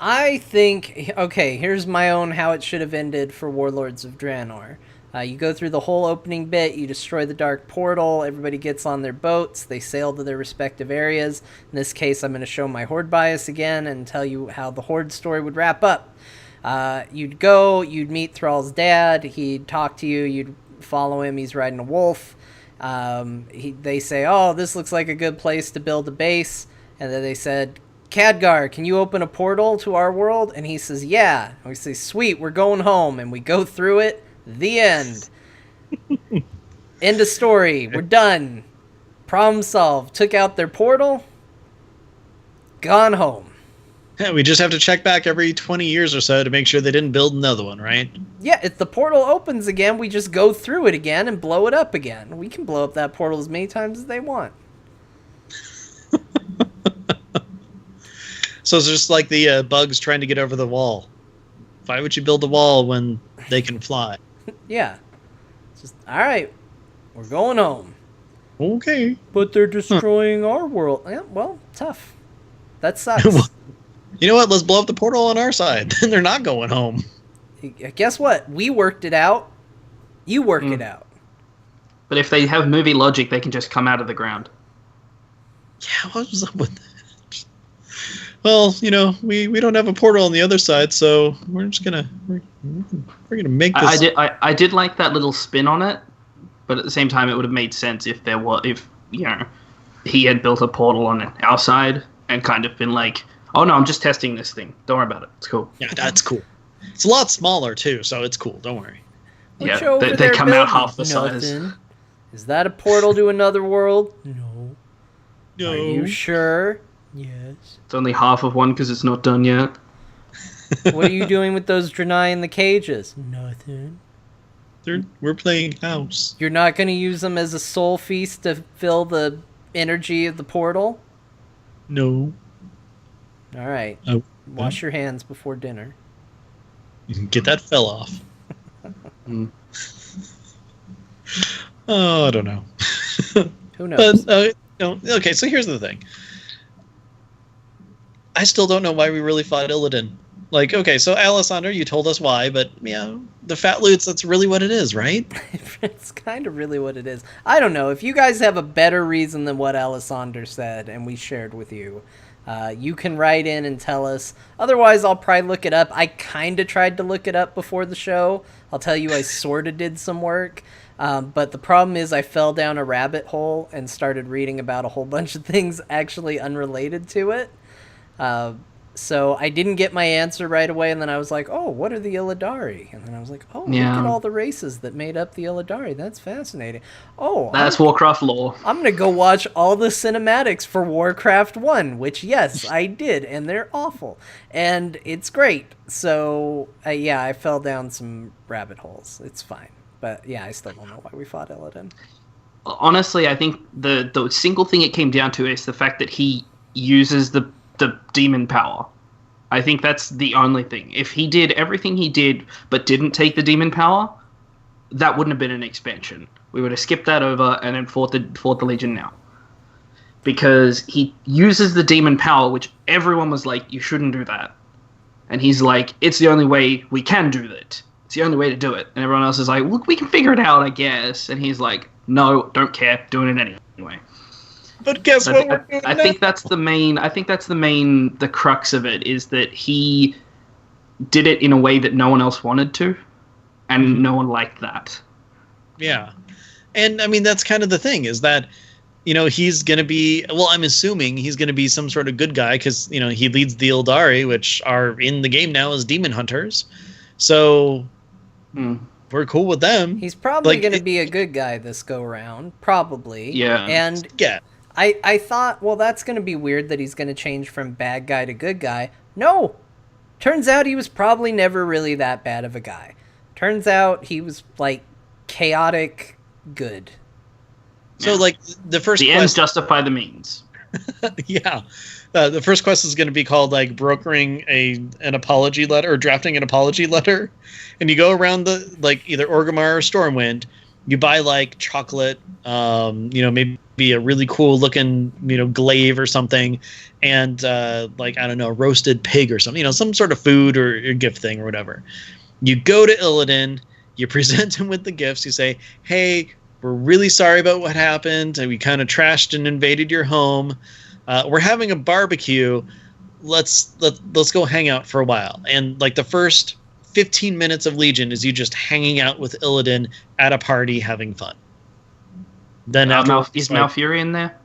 I think, okay, here's my own how it should have ended for Warlords of Draenor. You go through the whole opening bit, you destroy the Dark Portal, everybody gets on their boats, they sail to their respective areas. In this case, I'm going to show my Horde bias again and tell you how the Horde story would wrap up. You'd go, you'd meet Thrall's dad, he'd talk to you, you'd follow him, he's riding a wolf. They say, oh, this looks like a good place to build a base. And then they said, Khadgar, can you open a portal to our world? And he says, yeah. And we say, sweet, we're going home. And we go through it. The end. End of story. We're done. Problem solved. Took out their portal. Gone home. Yeah, we just have to check back every 20 years or so to make sure they didn't build another one, right? Yeah, if the portal opens again, we just go through it again and blow it up again. We can blow up that portal as many times as they want. So it's just like the bugs trying to get over the wall. Why would you build a wall when they can fly? Yeah. It's just, all right, we're going home. Okay. But they're destroying our world. Yeah, well, tough. That sucks. You know what? Let's blow up the portal on our side. Then they're not going home. Guess what? We worked it out. You work it out. But if they have movie logic, they can just come out of the ground. Yeah, what was up with that? Well, we don't have a portal on the other side, so we're just gonna make this. I did like that little spin on it, but at the same time, it would have made sense if he had built a portal on our side and kind of been like, oh no, I'm just testing this thing. Don't worry about it. It's cool. Yeah, that's cool. It's a lot smaller too, so it's cool. Don't worry. Yeah, they come out half the size. Is that a portal to another world? No. No. Are you sure? Yes. It's only half of one because it's not done yet. What are you doing with those Draenei in the cages? Nothing. We're playing house. You're not going to use them as a soul feast to fill the energy of the portal? No. All right. Oh, Wash your hands before dinner. Get that fell off. Oh, I don't know. Who knows? But okay, so here's the thing. I still don't know why we really fought Illidan. Like, okay, so Alessandro, you told us why, but the Fat Loots, that's really what it is, right? It's kind of really what it is. I don't know. If you guys have a better reason than what Alessandro said and we shared with you, you can write in and tell us. Otherwise, I'll probably look it up. I kind of tried to look it up before the show. I'll tell you, I sort of did some work. But the problem is I fell down a rabbit hole and started reading about a whole bunch of things actually unrelated to it. So I didn't get my answer right away, and then I was like, oh, what are the Illidari? And then I was like, look at all the races that made up the Illidari. That's fascinating. Oh, that's Warcraft lore. I'm going to go watch all the cinematics for Warcraft 1, which, yes, I did, and they're awful. And it's great. So, I fell down some rabbit holes. It's fine. But, I still don't know why we fought Illidan. Honestly, I think the single thing it came down to is the fact that he uses the demon power. I think that's the only thing. If he did everything he did but didn't take the demon power, that wouldn't have been an expansion. We would have skipped that over and then fought the Legion now. Because he uses the demon power, which everyone was like, you shouldn't do that. And he's like, it's the only way we can do that. It's the only way to do it. And everyone else is like, look, we can figure it out, I guess. And he's like, no, don't care, doing it anyway. But guess what we're doing I think that's the main. I think that's the crux of it, is that he did it in a way that no one else wanted to, and no one liked that. Yeah, and I mean that's kind of the thing, is that he's gonna be. Well, I'm assuming he's gonna be some sort of good guy because he leads the Ildari, which are in the game now as demon hunters. So we're cool with them. He's probably going to be a good guy this go round, probably. Yeah, and I thought, well, that's going to be weird that he's going to change from bad guy to good guy. No! Turns out he was probably never really that bad of a guy. Turns out he was, chaotic good. So, the first The ends justify the means. Yeah. The first quest is going to be called, brokering an apology letter, or drafting an apology letter. And you go around either Orgrimmar or Stormwind. You buy, chocolate, maybe a really cool looking, glaive or something, and I don't know, roasted pig or something, some sort of food or gift thing or whatever. You go to Illidan, you present him with the gifts, you say, hey, we're really sorry about what happened, and we kind of trashed and invaded your home. We're having a barbecue. Let's go hang out for a while. And the first 15 minutes of Legion is you just hanging out with Illidan at a party having fun. Then is Malfuri in there?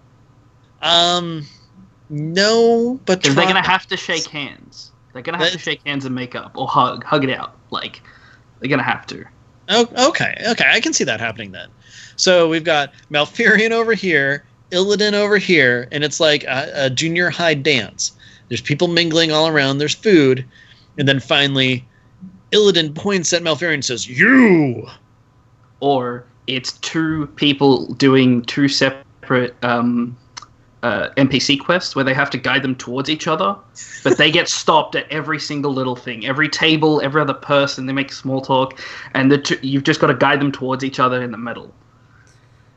No, but they're going to have to shake hands. They're going to have to shake hands and make up, or hug it out. They're going to have to. Oh, okay, I can see that happening then. So we've got Malfurion over here, Illidan over here, and it's like a junior high dance. There's people mingling all around. There's food, and then finally, Illidan points at Malfurion and says, "You!" Or it's two people doing two separate NPC quests where they have to guide them towards each other, but they get stopped at every single little thing. Every table, every other person, they make small talk, and you've just got to guide them towards each other in the middle.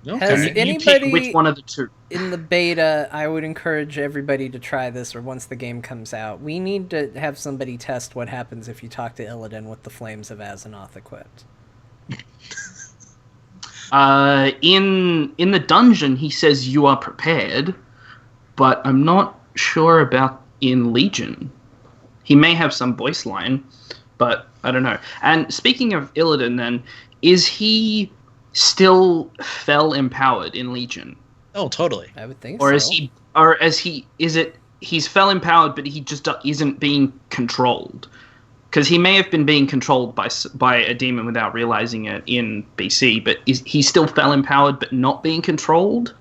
Okay. Has anybody which one of the two? In the beta, I would encourage everybody to try this, or once the game comes out. We need to have somebody test what happens if you talk to Illidan with the Flames of Azeroth equipped. In the dungeon, he says you are prepared, but I'm not sure about in Legion. He may have some voice line, but I don't know. And speaking of Illidan, then, is he still fell empowered in Legion? Oh, totally. I would think or so. He's fell empowered, but he just isn't being controlled? Because he may have been being controlled by a demon without realizing it in BC, but is he still fell empowered but not being controlled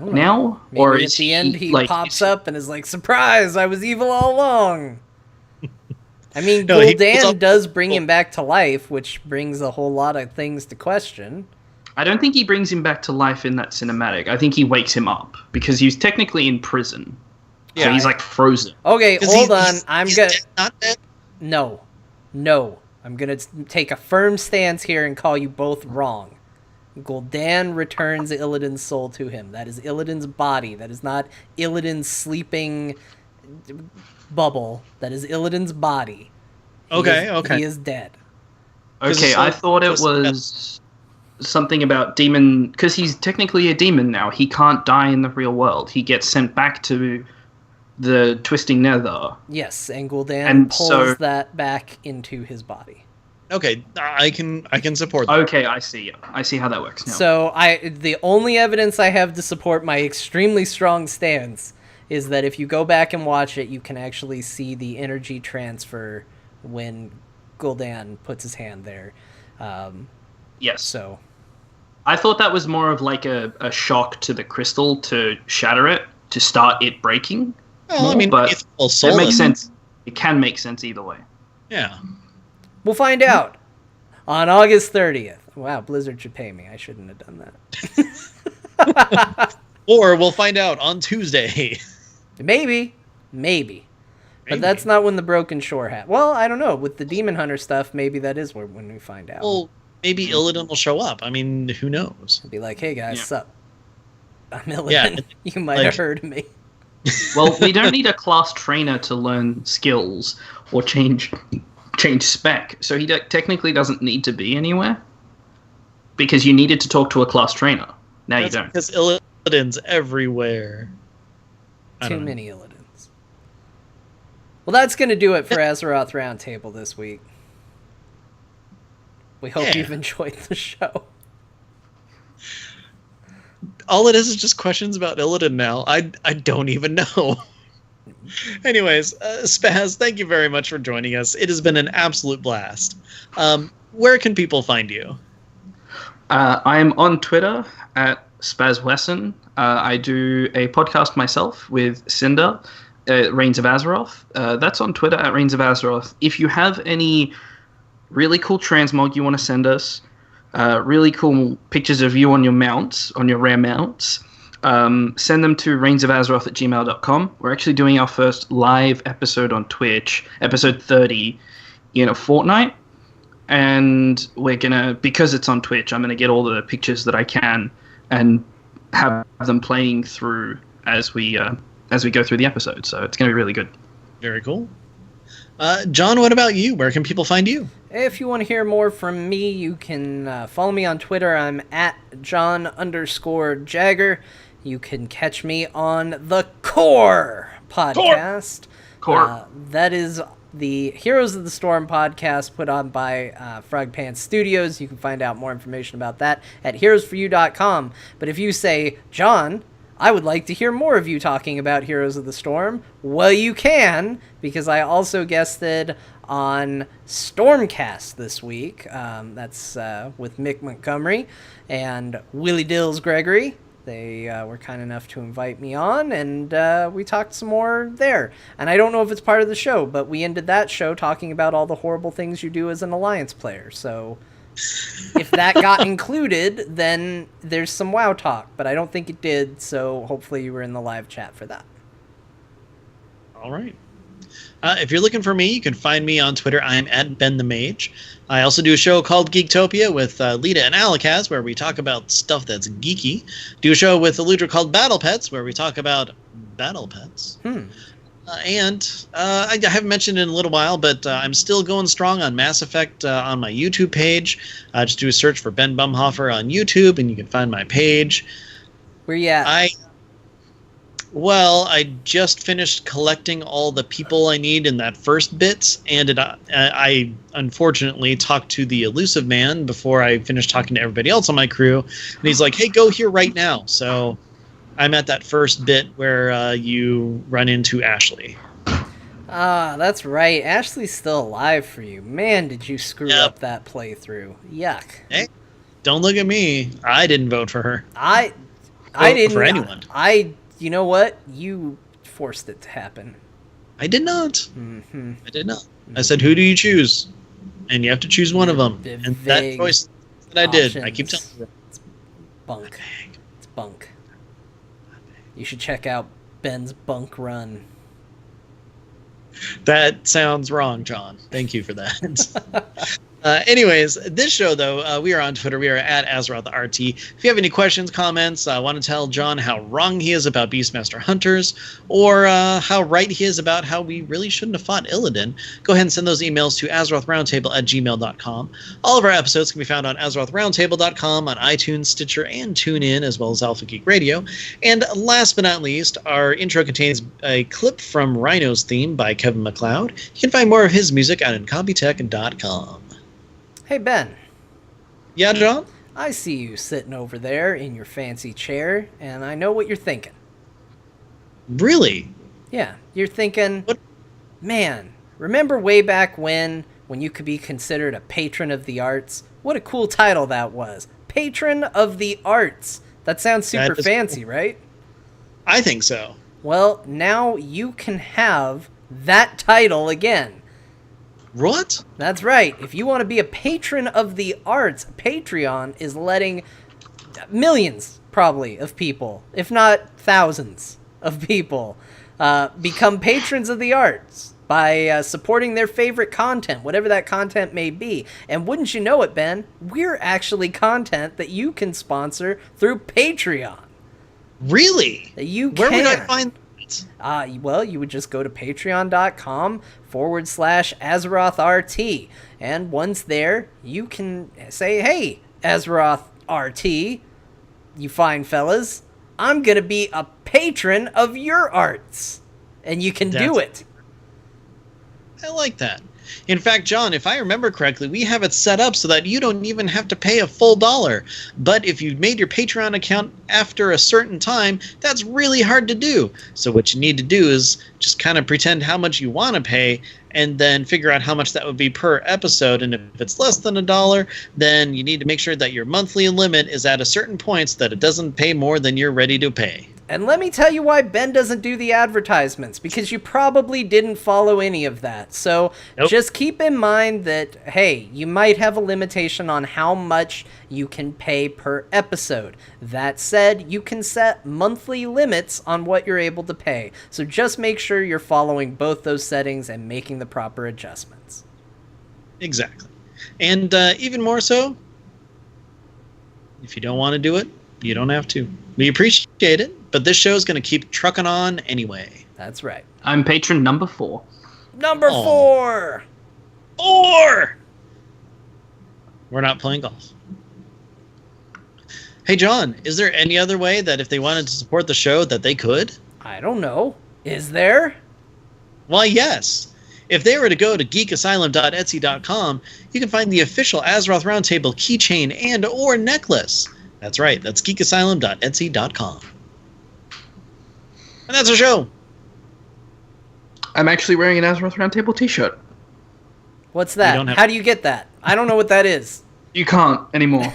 now? Maybe or at the end he pops up and is like, surprise, I was evil all along. I mean, Gul'dan does bring him back to life, which brings a whole lot of things to question. I don't think he brings him back to life in that cinematic. I think he wakes him up, because he's technically in prison. Yeah, so he's frozen. Okay, hold on. I'm gonna... Not dead? No. I'm gonna take a firm stance here and call you both wrong. Gul'dan returns Illidan's soul to him. That is Illidan's body. That is not Illidan's sleeping bubble. That is Illidan's body. He is dead. Okay, I thought it was something about demon, because he's technically a demon now. He can't die in the real world. He gets sent back to the Twisting Nether. Yes, and Gul'dan pulls that back into his body. Okay, I can support that. Okay, I see how that works now. So the only evidence I have to support my extremely strong stance is that if you go back and watch it, you can actually see the energy transfer when Gul'dan puts his hand there. Yes. So I thought that was more of like a shock to the crystal to shatter it, to start it breaking. Well, I mean, but it makes sense. It can make sense either way. Yeah. We'll find out on August 30th. Wow, Blizzard should pay me. I shouldn't have done that. Or we'll find out on Tuesday. Maybe. But that's not when the Broken Shore happened. Well, I don't know. With the Demon Hunter stuff, maybe that is when we find out. Well, maybe Illidan will show up. I mean, who knows? Be like, hey guys, sup? I'm Illidan. You might have heard of me. Well, we don't need a class trainer to learn skills or change spec, so he technically doesn't need to be anywhere, because you needed to talk to a class trainer. Now you don't. Because Illidan's everywhere. Too many Illidan. Well, that's going to do it for Azeroth Roundtable this week. We hope you've enjoyed the show. All it is just questions about Illidan now. I don't even know. Anyways, Spazz, thank you very much for joining us. It has been an absolute blast. Where can people find you? I am on Twitter at Spazz Wesson. I do a podcast myself with Cinder. Reigns of Azeroth. That's on Twitter at Reigns of Azeroth. If you have any really cool transmog you want to send us, really cool pictures of you on your mounts, on your rare mounts, send them to reignsofAzeroth@gmail.com. We're actually doing our first live episode on Twitch, episode 30, in a fortnight. And we're going to, because it's on Twitch, I'm going to get all the pictures that I can and have them playing through as we go through the episode. So it's going to be really good. Very cool. John, what about you? Where can people find you? If you want to hear more from me, you can follow me on Twitter. I'm at John_Jagger. You can catch me on the Core podcast. Core. That is the Heroes of the Storm podcast put on by Frog Pants Studios. You can find out more information about that at heroesforyou.com. But if you say, John, I would like to hear more of you talking about Heroes of the Storm, well, you can, because I also guested on Stormcast this week. That's with Mick Montgomery and Willie Dills Gregory. They were kind enough to invite me on, and we talked some more there. And I don't know if it's part of the show, but we ended that show talking about all the horrible things you do as an Alliance player. So if that got included, then there's some WoW talk, but I don't think it did, so hopefully you were in the live chat for that. All right. If you're looking for me, you can find me on Twitter. I'm at Ben the Mage. I also do a show called Geektopia with Lita and Alakaz, where we talk about stuff that's geeky. Do a show with Eludra called Battle Pets, where we talk about battle pets. And I haven't mentioned it in a little while, but I'm still going strong on Mass Effect on my YouTube page. Just do a search for Ben Bumhofer on YouTube, and you can find my page. Where you at? I just finished collecting all the people I need in that first bit, and I unfortunately talked to the Elusive Man before I finished talking to everybody else on my crew, and he's like, hey, go here right now. So I'm at that first bit where you run into Ashley. That's right. Ashley's still alive for you. Man, did you screw up that playthrough. Yuck. Hey, don't look at me. I didn't vote for her. I didn't. For anyone. You know what? You forced it to happen. I did not. Mm-hmm. I did not. I said, who do you choose? And you have to choose one of them. And that choice that I did. I keep telling you. It's bunk. It's bunk. You should check out Ben's Bunk Run. That sounds wrong, John. Thank you for that. Anyways, this show, though, we are on Twitter. We are at AzerothRT. If you have any questions, comments, want to tell John how wrong he is about Beastmaster Hunters, or how right he is about how we really shouldn't have fought Illidan, go ahead and send those emails to AzerothRoundtable@gmail.com. All of our episodes can be found on AzerothRoundtable.com, on iTunes, Stitcher, and TuneIn, as well as Alpha Geek Radio. And last but not least, our intro contains a clip from Rhino's theme by Kevin MacLeod. You can find more of his music on Incompetech.com. Hey, Ben. Yeah, John? I see you sitting over there in your fancy chair, and I know what you're thinking. Really? Yeah, you're thinking, What? Man, remember way back when you could be considered a patron of the arts? What a cool title that was. Patron of the arts. That sounds super fancy, cool. Right? I think so. Well, now you can have that title again. What? That's right. If you want to be a patron of the arts, Patreon is letting millions, probably, of people, if not thousands of people, become patrons of the arts by supporting their favorite content, whatever that content may be. And wouldn't you know it, Ben, we're actually content that you can sponsor through Patreon. Really? You Where can. would I find that? Well, you would just go to patreon.com/AzerothRT. And once there, you can say, hey, AzerothRT, you fine fellas, I'm going to be a patron of your arts. And you can do it. I like that. In fact, John, if I remember correctly, we have it set up so that you don't even have to pay a full $1. But if you made your Patreon account after a certain time, that's really hard to do. So what you need to do is just kind of pretend how much you want to pay and then figure out how much that would be per episode. And if it's less than $1, then you need to make sure that your monthly limit is at a certain point so that it doesn't pay more than you're ready to pay. And let me tell you why Ben doesn't do the advertisements, because you probably didn't follow any of that. So Just keep in mind that, hey, you might have a limitation on how much you can pay per episode. That said, you can set monthly limits on what you're able to pay. So just make sure you're following both those settings and making the proper adjustments. Exactly. And even more so, if you don't want to do it, you don't have to. We appreciate it, but this show is going to keep trucking on anyway. That's right. I'm patron number 4. Number 4! 4! We're not playing golf. Hey, John, is there any other way that if they wanted to support the show that they could? I don't know. Is there? Why, yes. If they were to go to geekasylum.etsy.com, you can find the official Azeroth Roundtable keychain and or necklace. That's right. That's geekasylum.etsy.com. And that's our show. I'm actually wearing an Azeroth Roundtable t-shirt. What's that? How do you get that? I don't know what that is. You can't anymore.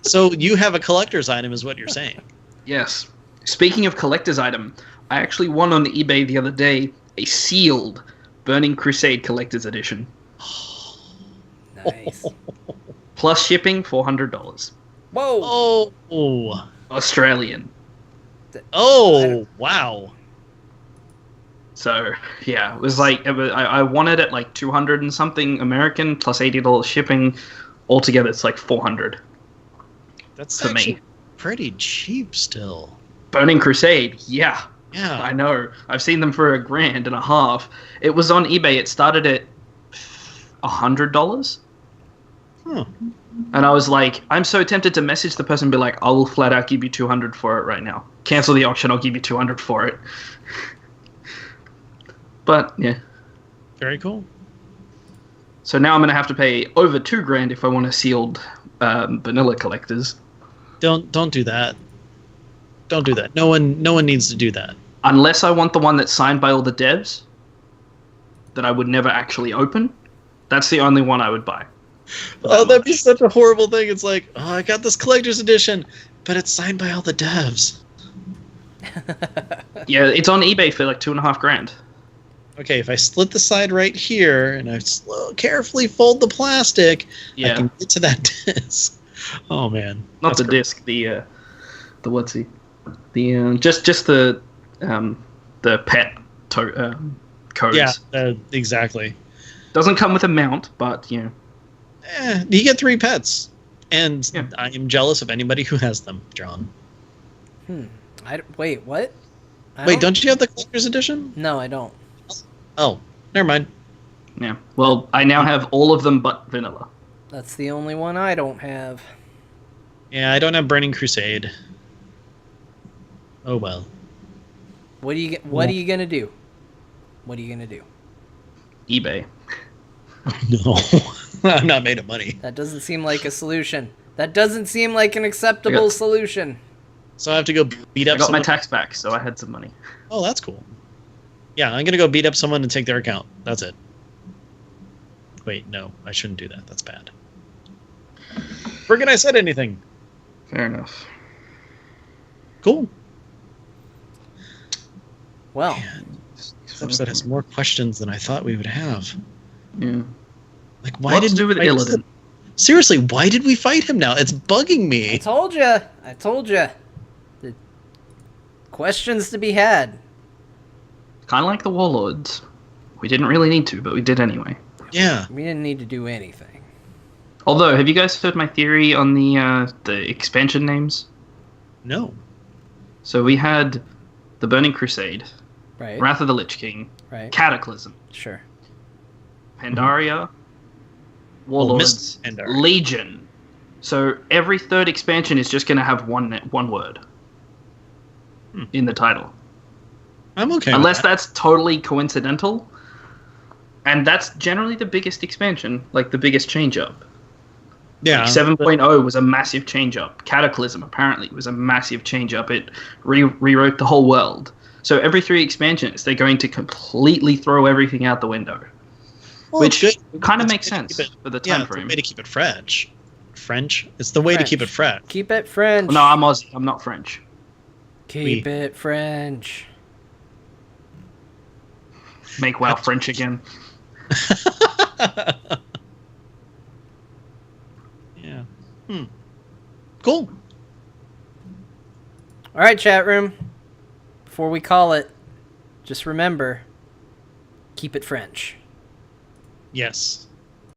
So you have a collector's item is what you're saying. Yes. Speaking of collector's item, I actually won on eBay the other day a sealed Burning Crusade collector's edition. Nice. Plus shipping, $400. Whoa. Oh. Australian. Oh, wow. So, yeah, it was like, I wanted it like 200 and something American plus $80 shipping. Altogether, it's like 400. That's for me. Pretty cheap still. Burning Crusade, yeah. Yeah. I know. I've seen them for $1.50. It was on eBay. It started at $100. And I was like, I'm so tempted to message the person and be like, I will flat out give you 200 for it right now. Cancel the auction, I'll give you 200 for it. But, yeah. Very cool. So now I'm going to have to pay over $2,000 if I want a sealed vanilla collectors. Don't do that. Don't do that. No one needs to do that. Unless I want the one that's signed by all the devs that I would never actually open. That's the only one I would buy. Oh, that'd be such a horrible thing. It's like, oh, I got this collector's edition, but it's signed by all the devs. Yeah, it's on eBay for like $2,500. Okay, if I split the side right here and I carefully fold the plastic, I can get to that disc. Oh man, not the disc. The what's he? The just the pet codes. Yeah, exactly. Doesn't come with a mount, but you know. You get 3 pets, and Yeah. I am jealous of anybody who has them, John. Wait, what? Don't you have the collector's edition? No, I don't. Oh, never mind. Yeah. Well, I now have all of them but vanilla. That's the only one I don't have. Yeah, I don't have Burning Crusade. Oh well. What are you gonna do? What are you gonna do? eBay. No, I'm not made of money. That doesn't seem like a solution. That doesn't seem like an acceptable solution. So I have to go beat up I got someone. my tax back, so I had some money. Oh, that's cool. Yeah, I'm gonna go beat up someone and take their account. That's it. Wait, no, I shouldn't do that. That's bad. Forget I said anything. Fair enough. Cool. Well, This episode has more questions than I thought we would have. Yeah. Like, why What's did to do with fight Illidan? him? Seriously, why did we fight him now? It's bugging I me. told you. The questions to be had. Kind of like the Warlords. We didn't really need to, but we did anyway. Yeah. We didn't need to do anything. Although, have you guys heard my theory on the expansion names? No. So we had the Burning Crusade, Right. Wrath of the Lich King, Right. Cataclysm, Sure. Pandaria, Warlords, Pandaria. Legion. So every third expansion is just going to have one word in the title. I'm okay. Unless with that. that's totally coincidental. And that's generally the biggest expansion, like the biggest change up. Yeah. Like 7.0 was a massive change up. Cataclysm apparently was a massive change up. It rewrote the whole world. So every 3 expansions, they're going to completely throw everything out the window. Well, Which it's kind of It's makes good to sense keep it- for the Yeah, time it's a frame. way to keep it French. French? It's the way to keep it fresh. Keep it French. No, I'm Aussie. I'm not French. Keep it French. Make WoW French again. Yeah. Cool. All right, chat room. Before we call it, just remember, keep it French. Yes.